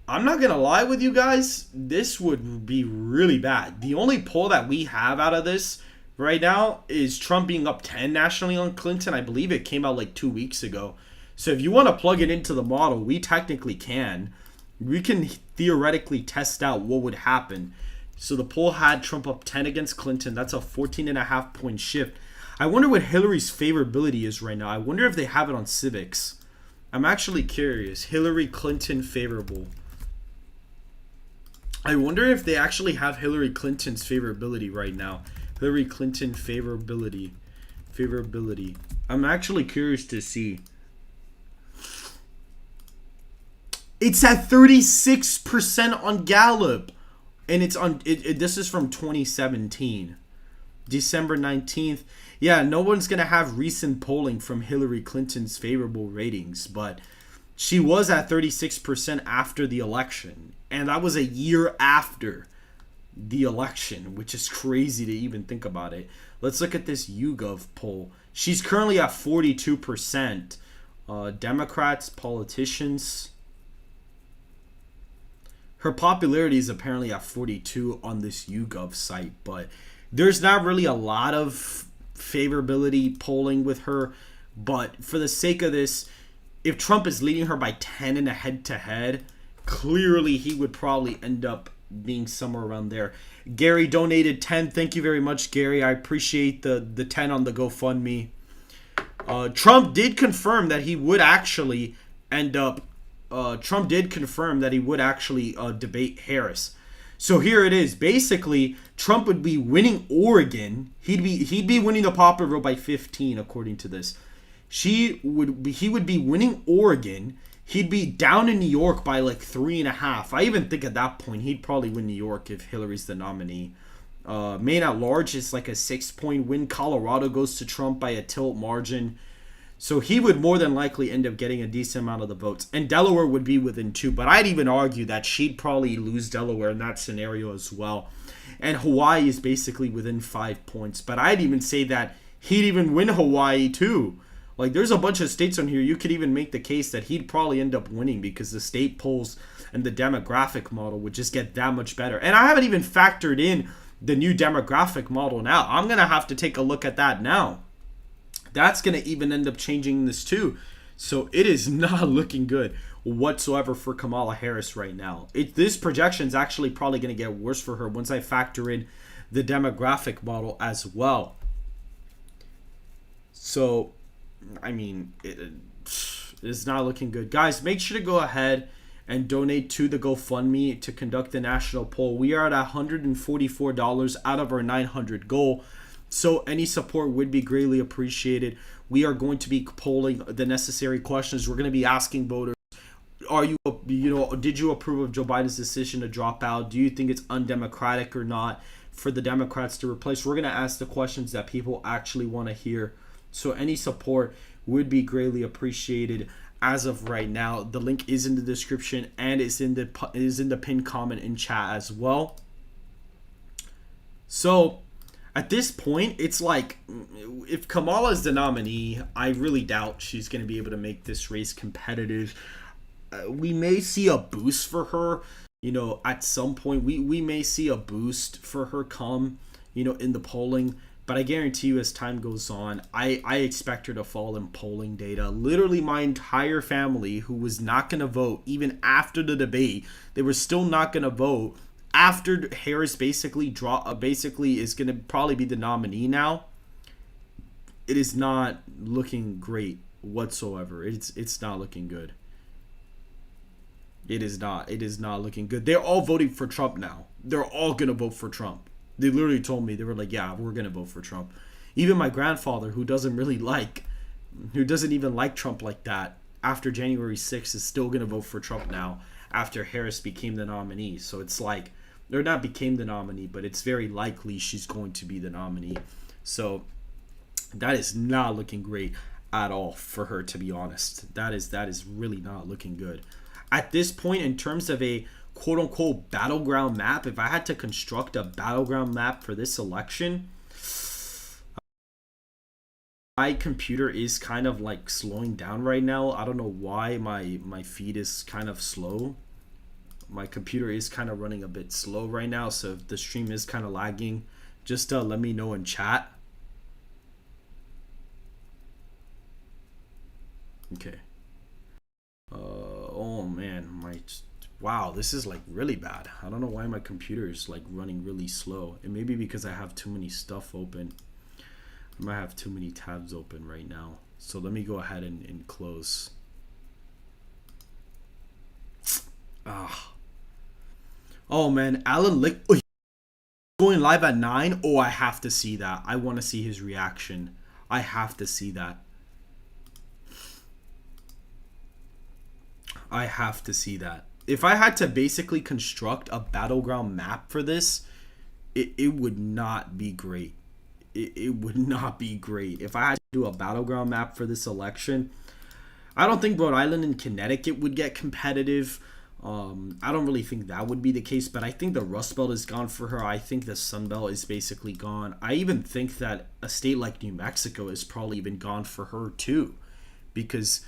[SPEAKER 1] I'm not going to lie with you guys. This would be really bad. The only poll that we have out of this right now is Trump being up 10 nationally on Clinton. I believe it came out like 2 weeks ago. So if you want to plug it into the model, we technically can. We can theoretically test out what would happen. So the poll had Trump up 10 against Clinton. That's a 14.5 point shift. I wonder what Hillary's favorability is right now. I wonder if they have it on Civics. I'm actually curious. Hillary Clinton favorable. I wonder if they actually have Hillary Clinton's favorability right now. Hillary Clinton favorability. I'm actually curious to see. It's at 36% on Gallup. And it's on. This is from 2017, December 19th. Yeah, no one's gonna have recent polling from Hillary Clinton's favorable ratings, but she was at 36% after the election, and that was a year after the election, which is crazy to even think about it. Let's look at this YouGov poll. She's currently at 42%. Democrats, politicians. Her popularity is apparently at 42 on this YouGov site, but there's not really a lot of favorability polling with her. But for the sake of this, if Trump is leading her by 10 in a head-to-head, clearly he would probably end up being somewhere around there. Gary donated 10. Thank you very much, Gary. I appreciate the 10 on the GoFundMe. Trump did confirm that he would actually end up debate Harris. So here it is. Basically, Trump would be winning Oregon. He'd be winning the popular vote by 15, according to this. He would be winning Oregon. He'd be down in New York by like 3.5. I even think at that point he'd probably win New York if Hillary's the nominee. Maine at large is like a 6-point win. Colorado goes to Trump by a tilt margin. So he would more than likely end up getting a decent amount of the votes. And Delaware would be within 2. But I'd even argue that she'd probably lose Delaware in that scenario as well. And Hawaii is basically within 5 points. But I'd even say that he'd even win Hawaii too. Like, there's a bunch of states on here. You could even make the case that he'd probably end up winning because the state polls and the demographic model would just get that much better. And I haven't even factored in the new demographic model now. I'm going to have to take a look at that now. That's going to even end up changing this too. So it is not looking good whatsoever for Kamala Harris right now. This projection is actually probably going to get worse for her once I factor in the demographic model as well. So, I mean, it's not looking good. Guys, make sure to go ahead and donate to the GoFundMe to conduct the national poll. We are at $144 out of our $900 goal. So any support would be greatly appreciated. We are going to be polling the necessary questions. We're going to be asking voters, did you approve of Joe Biden's decision to drop out? Do you think it's undemocratic or not for the Democrats to replace? We're going to ask the questions that people actually want to hear. So any support would be greatly appreciated as of right now. The link is in the description and is in the pinned comment in chat as well. So at this point, it's like, if Kamala is the nominee, I really doubt she's going to be able to make this race competitive. We may see a boost for her, at some point. We may see a boost for her come, in the polling. But I guarantee you, as time goes on, I expect her to fall in polling data. Literally, my entire family, who was not going to vote even after the debate, they were still not going to vote after Harris basically is going to probably be the nominee now, it is not looking great whatsoever. It's not looking good. It is not. It is not looking good. They're all voting for Trump now. They're all going to vote for Trump. They literally told me, they were like, yeah, we're going to vote for Trump. Even my grandfather, who doesn't even like Trump like that, after January 6th is still going to vote for Trump now after Harris became the nominee. So it's like, or not became the nominee, but it's very likely she's going to be the nominee. So that is not looking great at all for her, to be honest. That is really not looking good. At this point, in terms of a quote-unquote battleground map, if I had to construct a battleground map for this election, my computer is kind of like slowing down right now. I don't know why my feed is kind of slow. My computer is kind of running a bit slow right now, so if the stream is kind of lagging, just let me know in chat. Okay. Oh man, wow, this is like really bad. I don't know why my computer is like running really slow. It may be because I have too many stuff open. I might have too many tabs open right now. So let me go ahead and close. Oh man, Alan Lick going live at 9. Oh, I have to see that. I want to see his reaction. I have to see that. I have to see that. If I had to basically construct a battleground map for this, it would not be great. It would not be great. If I had to do a battleground map for this election, I don't think Rhode Island and Connecticut would get competitive. I don't really think that would be the case, but I think the Rust Belt is gone for her. I think the Sun Belt is basically gone. I even think that a state like New Mexico is probably even gone for her too, because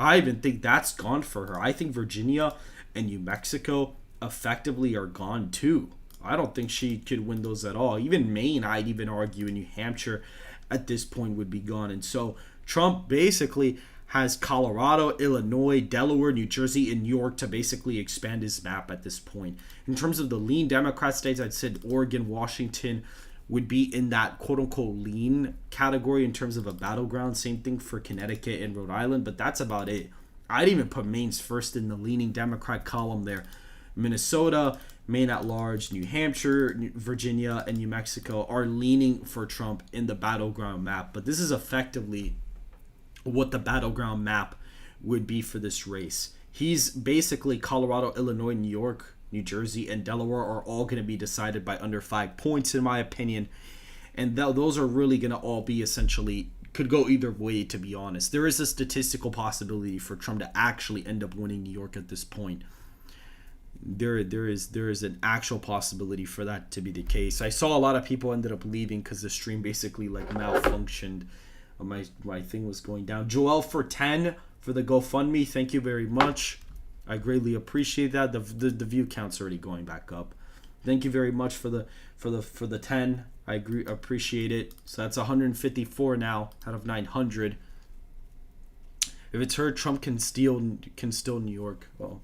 [SPEAKER 1] I even think that's gone for her. I think Virginia and New Mexico effectively are gone too. I don't think she could win those at all. Even Maine, I'd even argue, in New Hampshire at this point would be gone. And so Trump basically has Colorado, Illinois, Delaware, New Jersey, and New York to basically expand his map at this point. In terms of the lean Democrat states, I'd said Oregon, Washington would be in that quote-unquote lean category in terms of a battleground. Same thing for Connecticut and Rhode Island, but that's about it. I'd even put Maine's first in the leaning Democrat column there. Minnesota, Maine at large, New Hampshire, Virginia, and New Mexico are leaning for Trump in the battleground map. But this is effectively what the battleground map would be for this race. He's basically Colorado, Illinois, New York, New Jersey, and Delaware are all going to be decided by under 5 points, in my opinion. And those are really going to all be essentially, could go either way, to be honest. There is a statistical possibility for Trump to actually end up winning New York at this point. There is an actual possibility for that to be the case. I saw a lot of people ended up leaving because the stream basically like malfunctioned. My thing was going down. Joel for 10 for the GoFundMe. Thank you very much. I greatly appreciate that. The view count's already going back up. Thank you very much for the 10. I appreciate it. So that's 154 now out of 900. If it's her, Trump can steal New York. Well.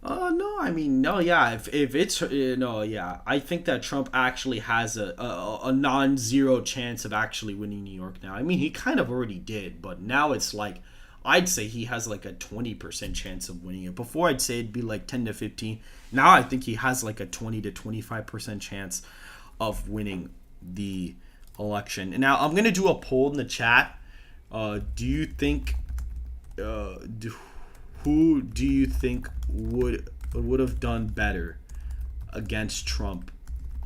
[SPEAKER 1] No, I mean, no, yeah. If it's no, yeah. I think that Trump actually has a non-zero chance of actually winning New York now. I mean, he kind of already did, but now it's like, I'd say he has like a 20% chance of winning it. Before, I'd say it'd be like 10 to 15. Now I think he has like a 20 to 25% chance of winning the election. And now I'm gonna do a poll in the chat. Do you think? Who do you think would have done better against Trump?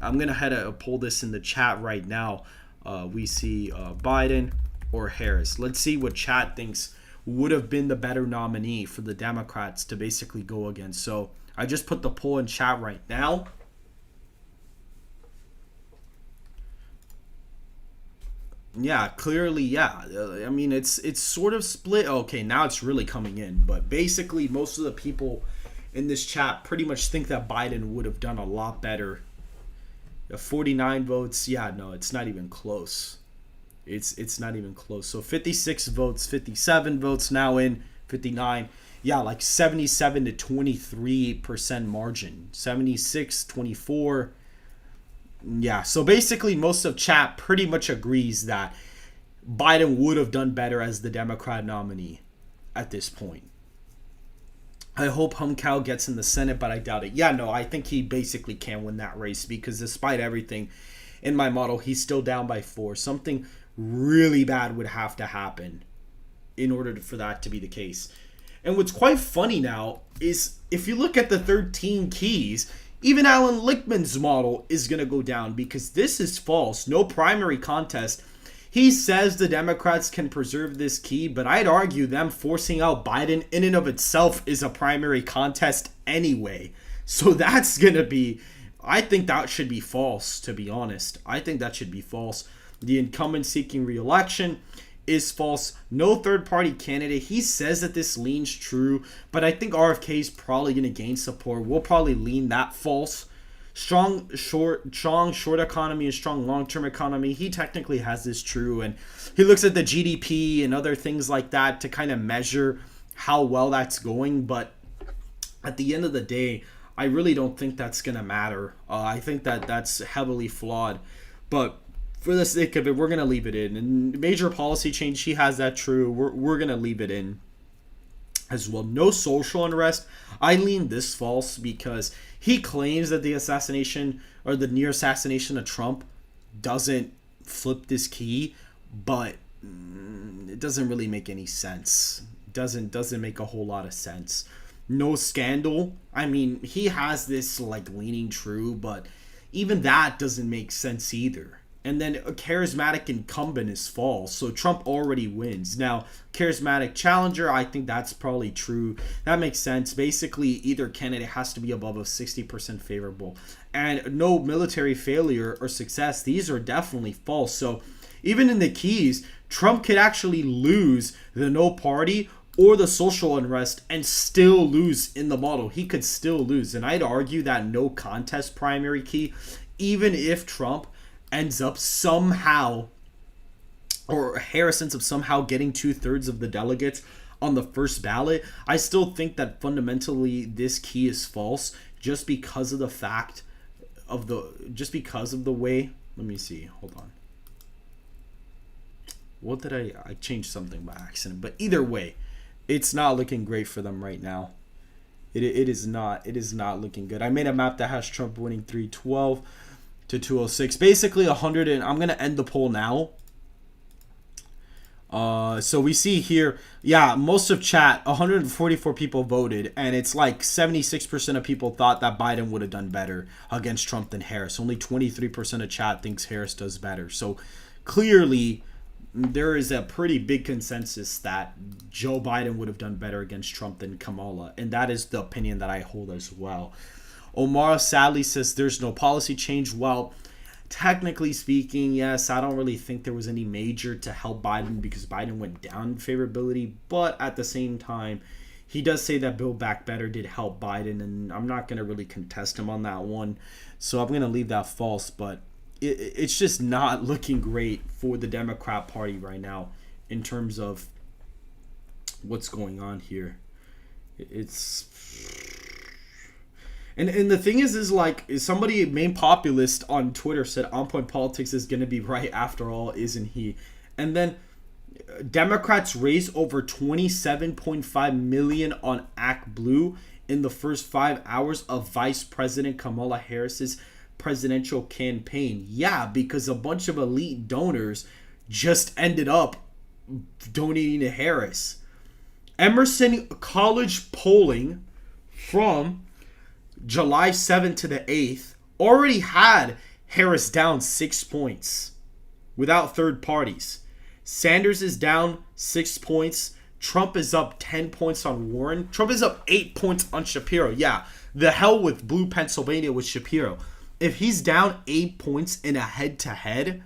[SPEAKER 1] I'm gonna head to pull this in the chat right now. We see Biden or Harris. Let's see what chat thinks would have been the better nominee for the Democrats to basically go against. So I just put the poll in chat right now. Yeah, clearly, yeah. I mean, it's sort of split. Okay, now it's really coming in. But basically, most of the people in this chat pretty much think that Biden would have done a lot better. 49 votes. Yeah, no, it's not even close. It's not even close. So 56 votes, 57 votes now in, 59. yeah, like 77 to 23% margin, 76-24. Yeah, so basically most of chat pretty much agrees that Biden would have done better as the Democrat nominee at this point. I hope Humcow gets in the Senate, but I doubt it. Yeah, no, I think he basically can win that race because despite everything in my model, he's still down by 4. Something really bad would have to happen in order for that to be the case. And what's quite funny now is if you look at the 13 keys, even Alan Lichtman's model is going to go down because this is false. No primary contest. He says the Democrats can preserve this key, but I'd argue them forcing out Biden in and of itself is a primary contest anyway. So that's going to be, I think that should be false, to be honest. I think that should be false. The incumbent seeking re-election is false. No third-party candidate. He says that this leans true, but I think RFK is probably going to gain support. We'll probably lean that false. Strong short economy and strong long-term economy. He technically has this true, and he looks at the GDP and other things like that to kind of measure how well that's going. But at the end of the day, I really don't think that's going to matter. I think that that's heavily flawed. But for the sake of it, we're going to leave it in. And major policy change, he has that true. We're going to leave it in as well. No social unrest. I lean this false because he claims that the assassination or the near assassination of Trump doesn't flip this key, but it doesn't really make any sense. Doesn't make a whole lot of sense. No scandal. I mean, he has this like leaning true, but even that doesn't make sense either. And then a charismatic incumbent is false. So Trump already wins. Now, charismatic challenger, I think that's probably true. That makes sense. Basically, either candidate has to be above a 60% favorable. And no military failure or success. These are definitely false. So even in the keys, Trump could actually lose the no party or the social unrest and still lose in the model. He could still lose. And I'd argue that no contest primary key, even if Trump ends up somehow, or Harris ends up somehow getting 2/3 of the delegates on the first ballot, I still think that fundamentally this key is false just because of the fact of the way. Let me see. Hold on. What did I changed something by accident? But either way, it's not looking great for them right now. It is not looking good. I made a map that has Trump winning 312 to 206. Basically 100, and I'm going to end the poll now. So we see here, yeah, most of chat, 144 people voted, and it's like 76% of people thought that Biden would have done better against Trump than Harris. Only 23% of chat thinks Harris does better. So clearly there is a pretty big consensus that Joe Biden would have done better against Trump than Kamala, and that is the opinion that I hold as well. Omar sadly says there's no policy change. Well, technically speaking, yes, I don't really think there was any major to help Biden because Biden went down in favorability. But at the same time, he does say that Build Back Better did help Biden, and I'm not going to really contest him on that one. So I'm going to leave that false. But it's just not looking great for the Democrat Party right now in terms of what's going on here. And the thing is like somebody main populist on Twitter said Onpoint politics is going to be right after all, isn't he? And then Democrats raised over $27.5 million on Act Blue in the first 5 hours of Vice President Kamala Harris's presidential campaign. Yeah, because a bunch of elite donors just ended up donating to Harris. Emerson College polling from July 7th to the 8th already had Harris down 6 points without third parties. Sanders is down 6 points. Trump is up 10 points on Warren. Trump is up 8 points on Shapiro. Yeah, the hell with Blue Pennsylvania with Shapiro. If he's down 8 points in a head-to-head,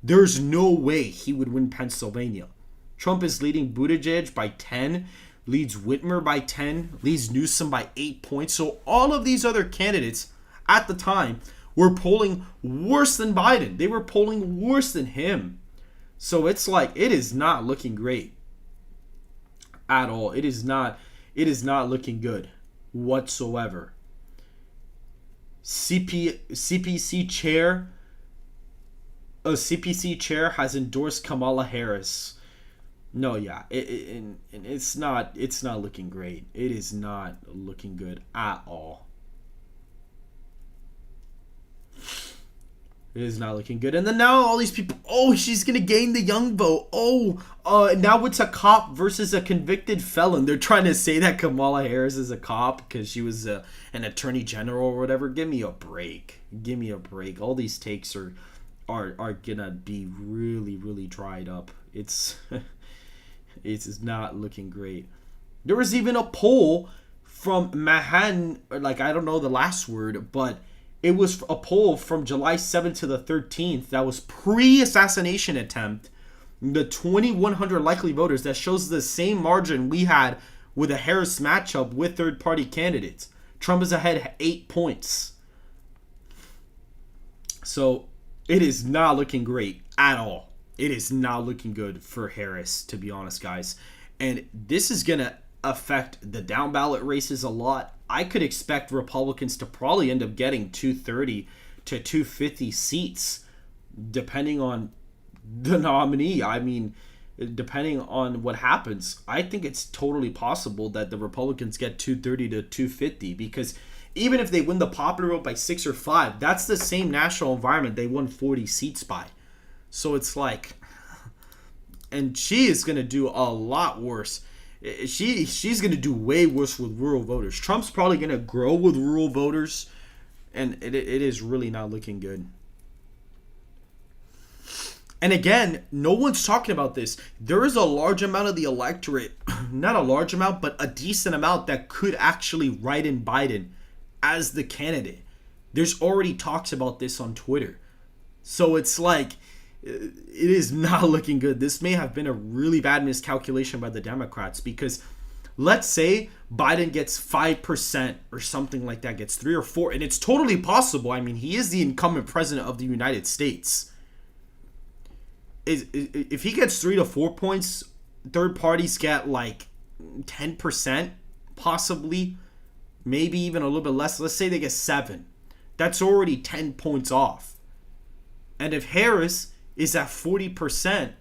[SPEAKER 1] there's no way he would win Pennsylvania. Trump is leading Buttigieg by 10, leads Whitmer by 10, leads Newsom by 8 points. So all of these other candidates at the time were polling worse than Biden. They were polling worse than him. So it's like, it is not looking great at all. It is not It is not looking good whatsoever. CPC chair has endorsed Kamala Harris. No, yeah, it's not looking great. It is not looking good at all. It is not looking good. And then now all these people, oh, she's going to gain the young vote. Oh, now it's a cop versus a convicted felon. They're trying to say that Kamala Harris is a cop because she was an attorney general or whatever. Give me a break. Give me a break. All these takes are going to be really, really dried up. It's not looking great. There was even a poll from Manhattan, like I don't know the last word, but it was a poll from July 7th to the 13th that was pre-assassination attempt. The 2,100 likely voters that shows the same margin we had with a Harris matchup with third-party candidates. Trump is ahead 8 points. So it is not looking great at all. It is not looking good for Harris, to be honest, guys. And this is going to affect the down ballot races a lot. I could expect Republicans to probably end up getting 230 to 250 seats, depending on the nominee. I mean, depending on what happens. I think it's totally possible that the Republicans get 230 to 250, because even if they win the popular vote by 6 or 5, that's the same national environment they won 40 seats by. So it's like, and she is going to do a lot worse. She's going to do way worse with rural voters. Trump's probably going to grow with rural voters, and it is really not looking good. And again, no one's talking about this. There is a large amount of the electorate, not a large amount, but a decent amount that could actually write in Biden as the candidate. There's already talks about this on Twitter. So it's like, it is not looking good. This may have been a really bad miscalculation by the Democrats, because let's say Biden gets 5% or something like that, gets 3 or 4, and it's totally possible. I mean, he is the incumbent president of the United States. If he gets 3 to 4 points, third parties get like 10%, possibly, maybe even a little bit less. Let's say they get 7. That's already 10 points off. And if Harris is at 40%,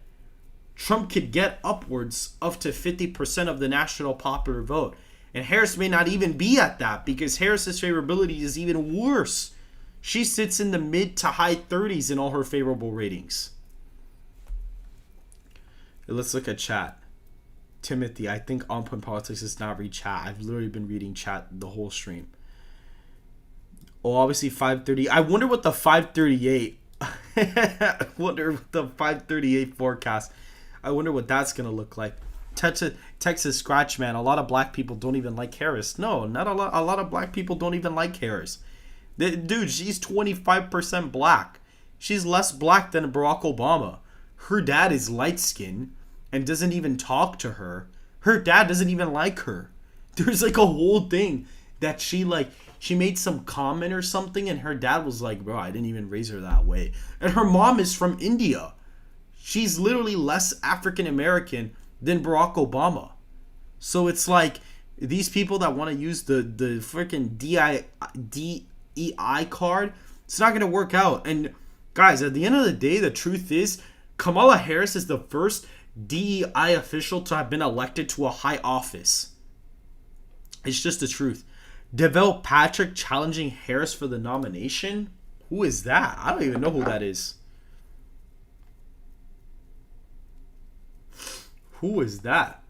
[SPEAKER 1] Trump could get upwards up to 50% of the national popular vote. And Harris may not even be at that, because Harris's favorability is even worse. She sits in the mid to high 30s in all her favorable ratings. Let's look at chat. Timothy, I think Onpoint Politics does not read chat. I've literally been reading chat the whole stream. Oh, obviously 530. I wonder what the 538 I wonder what the 538 forecast. I wonder what that's gonna look like. Texas Scratch Man. A lot of black people don't even like Harris. No, not a lot. A lot of black people don't even like Harris. Dude, she's 25% black. She's less black than Barack Obama. Her dad is light skinned and doesn't even talk to her. Her dad doesn't even like her. There's like a whole thing that she made some comment or something, and her dad was like, bro, I didn't even raise her that way. And her mom is from India. She's literally less African American than Barack Obama. So it's like, these people that want to use the freaking DEI card, it's not going to work out. And guys, at the end of the day, the truth is, Kamala Harris is the first DEI official to have been elected to a high office. It's just the truth. Deval Patrick challenging Harris for the nomination? Who is that? I don't even know who that is. Who is that?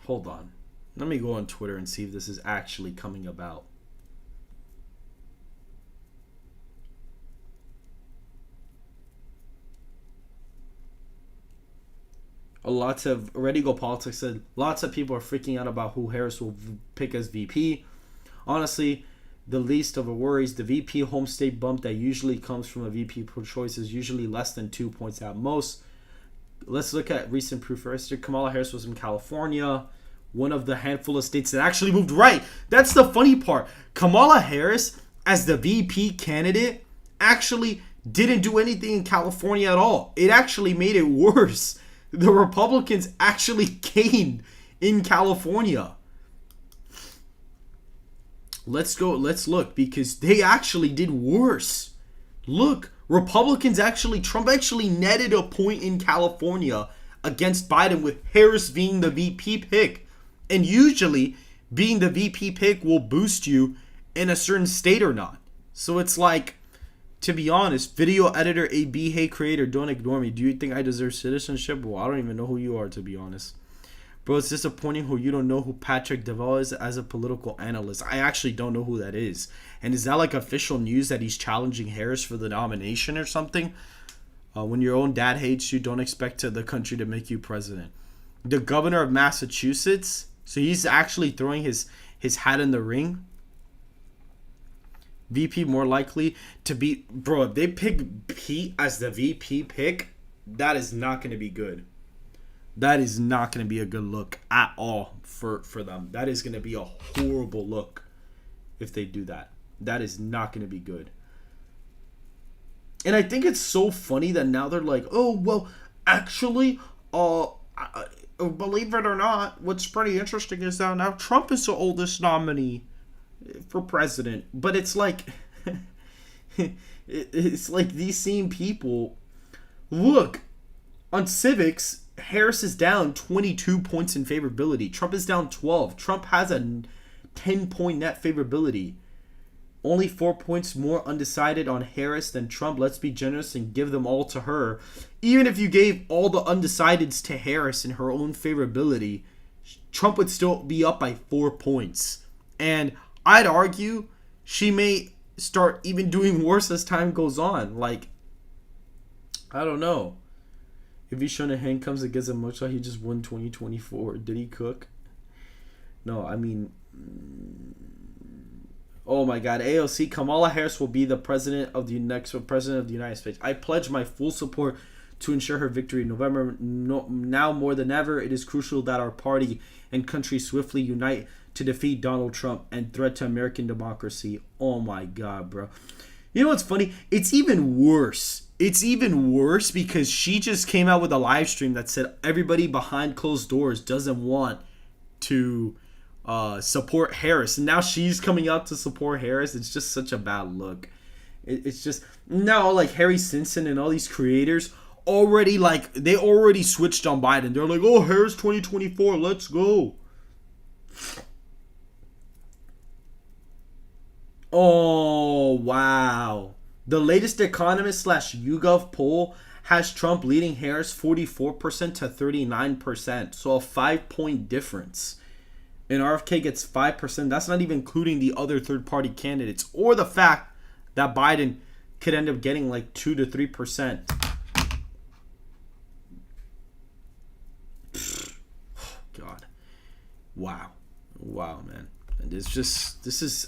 [SPEAKER 1] Hold on. Let me go on Twitter and see if this is actually coming about. Lots of Ready Go Politics said lots of people are freaking out about who Harris will pick as VP. Honestly, the least of her worries, the VP home state bump that usually comes from a VP pro choice is usually less than 2 points at most. Let's look at recent proof. First, Kamala Harris was in California, one of the handful of states that actually moved right. That's the funny part. Kamala Harris, as the VP candidate, actually didn't do anything in California at all. It actually made it worse. The Republicans actually gained in California. Let's go. Let's look, because they actually did worse. Look, Trump actually netted a point in California against Biden, with Harris being the VP pick. And usually, being the VP pick will boost you in a certain state or not. So it's like, to be honest, video editor, AB, hey creator, don't ignore me. Do you think I deserve citizenship? Well, I don't even know who you are, to be honest. Bro, it's disappointing who you don't know who Patrick Deval is as a political analyst. I actually don't know who that is. And is that like official news that he's challenging Harris for the nomination or something? When your own dad hates you, don't expect the country to make you president. The governor of Massachusetts, so he's actually throwing his hat in the ring. VP more likely to beat. Bro, if they pick Pete as the VP pick, that is not going to be good. That is not going to be a good look at all for them. That is going to be a horrible look if they do that. That is not going to be good. And I think it's so funny that now they're like, oh, well, actually, believe it or not, what's pretty interesting is that now Trump is the oldest nominee for president. But it's like, it's like these same people. Look, on civics, Harris is down 22 points in favorability. Trump is down 12. Trump has a 10-point net favorability. Only 4 points more undecided on Harris than Trump. Let's be generous and give them all to her. Even if you gave all the undecideds to Harris in her own favorability, Trump would still be up by 4 points. And I'd argue she may start even doing worse as time goes on. Like, I don't know. If he's showing a handcuffs against a mugshot, he just won 2024. Did he cook? No, I mean... Oh my God, AOC, Kamala Harris will be the president of the next president of the United States. I pledge my full support to ensure her victory in November. Now more than ever, it is crucial that our party and country swiftly unite to defeat Donald Trump and threat to American democracy. Oh my God, bro. You know what's funny? It's even worse. It's even worse because she just came out with a live stream that said everybody behind closed doors doesn't want to support Harris. And now she's coming out to support Harris. It's just such a bad look. It's just, now like Harry Simpson and all these creators already, like, they already switched on Biden. They're like, oh, Harris 2024, let's go. Oh, wow. The latest Economist / YouGov poll has Trump leading Harris 44% to 39%. So a 5-point difference. And RFK gets 5%. That's not even including the other third-party candidates, or the fact that Biden could end up getting like 2 to 3%. God. Wow. Wow, man. And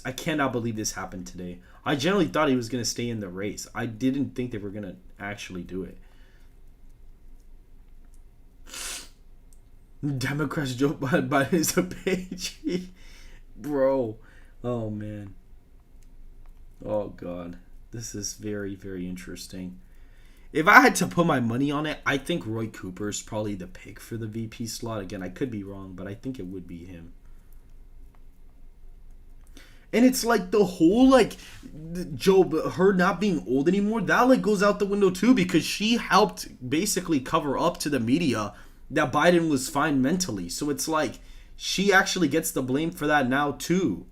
[SPEAKER 1] I cannot believe this happened today. I generally thought he was going to stay in the race. I didn't think they were going to actually do it. Democrats Joe Biden is a page. Bro. Oh, man. Oh, God. This is very, very interesting. If I had to put my money on it, I think Roy Cooper is probably the pick for the VP slot. Again, I could be wrong, but I think it would be him. And it's like the whole, like, her not being old anymore, that, like, goes out the window, too, because she helped basically cover up to the media that Biden was fine mentally. So it's like she actually gets the blame for that now, too.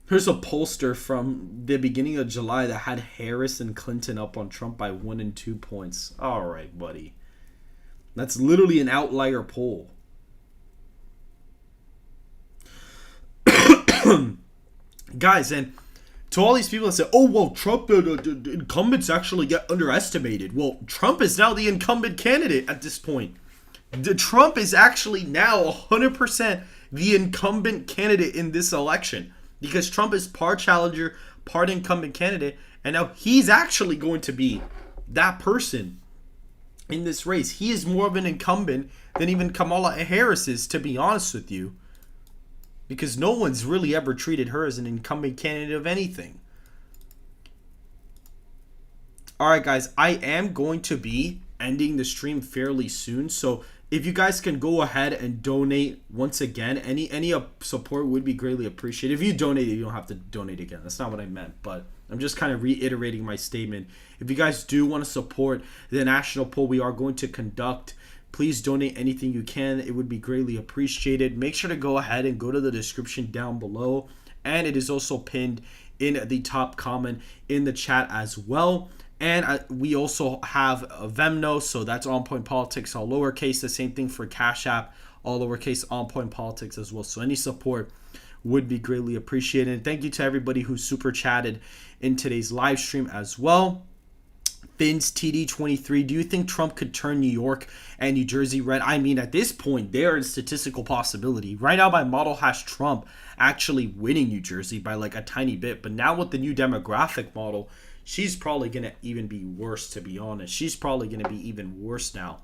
[SPEAKER 1] Here's a pollster from the beginning of July that had Harris and Clinton up on Trump by 1 and 2 points. All right, buddy. That's literally an outlier poll. Guys, and to all these people that say, oh, well, Trump, the incumbents actually get underestimated. Well, Trump is now the incumbent candidate at this point. Trump is actually now 100% the incumbent candidate in this election, because Trump is part challenger, part incumbent candidate, and now he's actually going to be that person in this race. He is more of an incumbent than even Kamala Harris is, to be honest with you. Because no one's really ever treated her as an incumbent candidate of anything. Alright guys, I am going to be ending the stream fairly soon. So if you guys can go ahead and donate once again, any support would be greatly appreciated. If you donate, you don't have to donate again. That's not what I meant, but I'm just kind of reiterating my statement. If you guys do want to support the national poll we are going to conduct, please donate anything you can. It would be greatly appreciated. Make sure to go ahead and go to the description down below, and it is also pinned in the top comment in the chat as well. And we also have a Venmo, so that's Onpoint Politics, all lowercase. The same thing for Cash App, all lowercase, Onpoint Politics as well. So any support would be greatly appreciated. And thank you to everybody who super chatted in today's live stream as well. Vince TD23, do you think Trump could turn New York and New Jersey red? I mean, at this point, there is statistical possibility. Right now, my model has Trump actually winning New Jersey by like a tiny bit. But now with the new demographic model, she's probably going to even be worse, to be honest. She's probably going to be even worse now.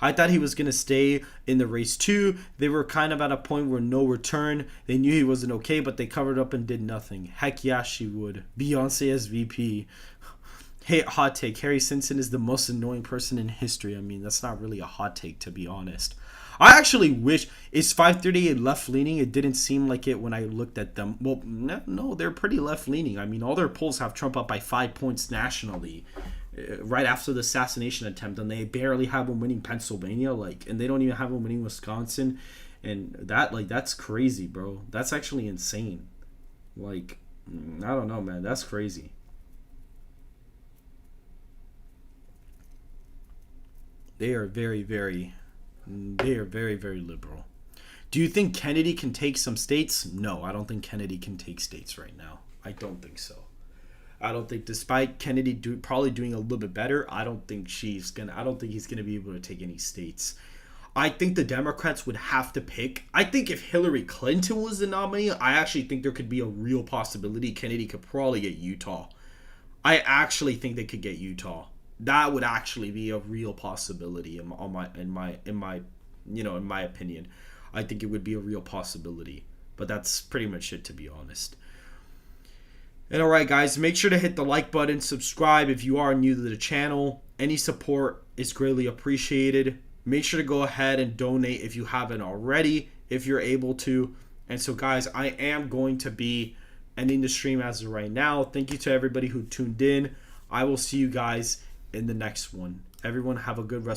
[SPEAKER 1] I thought he was going to stay in the race too. They were kind of at a point where no return. They knew he wasn't okay, but they covered up and did nothing. Heck yeah, she would. Beyonce as VP. Hey, hot take. Harry Simpson is the most annoying person in history. I mean, that's not really a hot take, to be honest. I actually wish, is 538 left-leaning? It didn't seem like it when I looked at them. Well, no, they're pretty left-leaning. I mean, all their polls have Trump up by 5 points nationally right after the assassination attempt, and they barely have him winning Pennsylvania, and they don't even have him winning Wisconsin. And that's crazy, bro. That's actually insane. I don't know, man. That's crazy. They are very, very liberal. Do you think Kennedy can take some states? No, I don't think Kennedy can take states right now. I don't think so. I don't think, despite Kennedy probably doing a little bit better, I don't think he's gonna be able to take any states. I think the Democrats would have to pick. I think if Hillary Clinton was the nominee, I actually think there could be a real possibility Kennedy could probably get Utah. I actually think they could get Utah. That would actually be a real possibility in my opinion. I think it would be a real possibility. But that's pretty much it, to be honest. And alright guys, make sure to hit the like button, subscribe if you are new to the channel. Any support is greatly appreciated. Make sure to go ahead and donate if you haven't already, if you're able to. And so guys, I am going to be ending the stream as of right now. Thank you to everybody who tuned in. I will see you guys in the next one. Everyone have a good rest.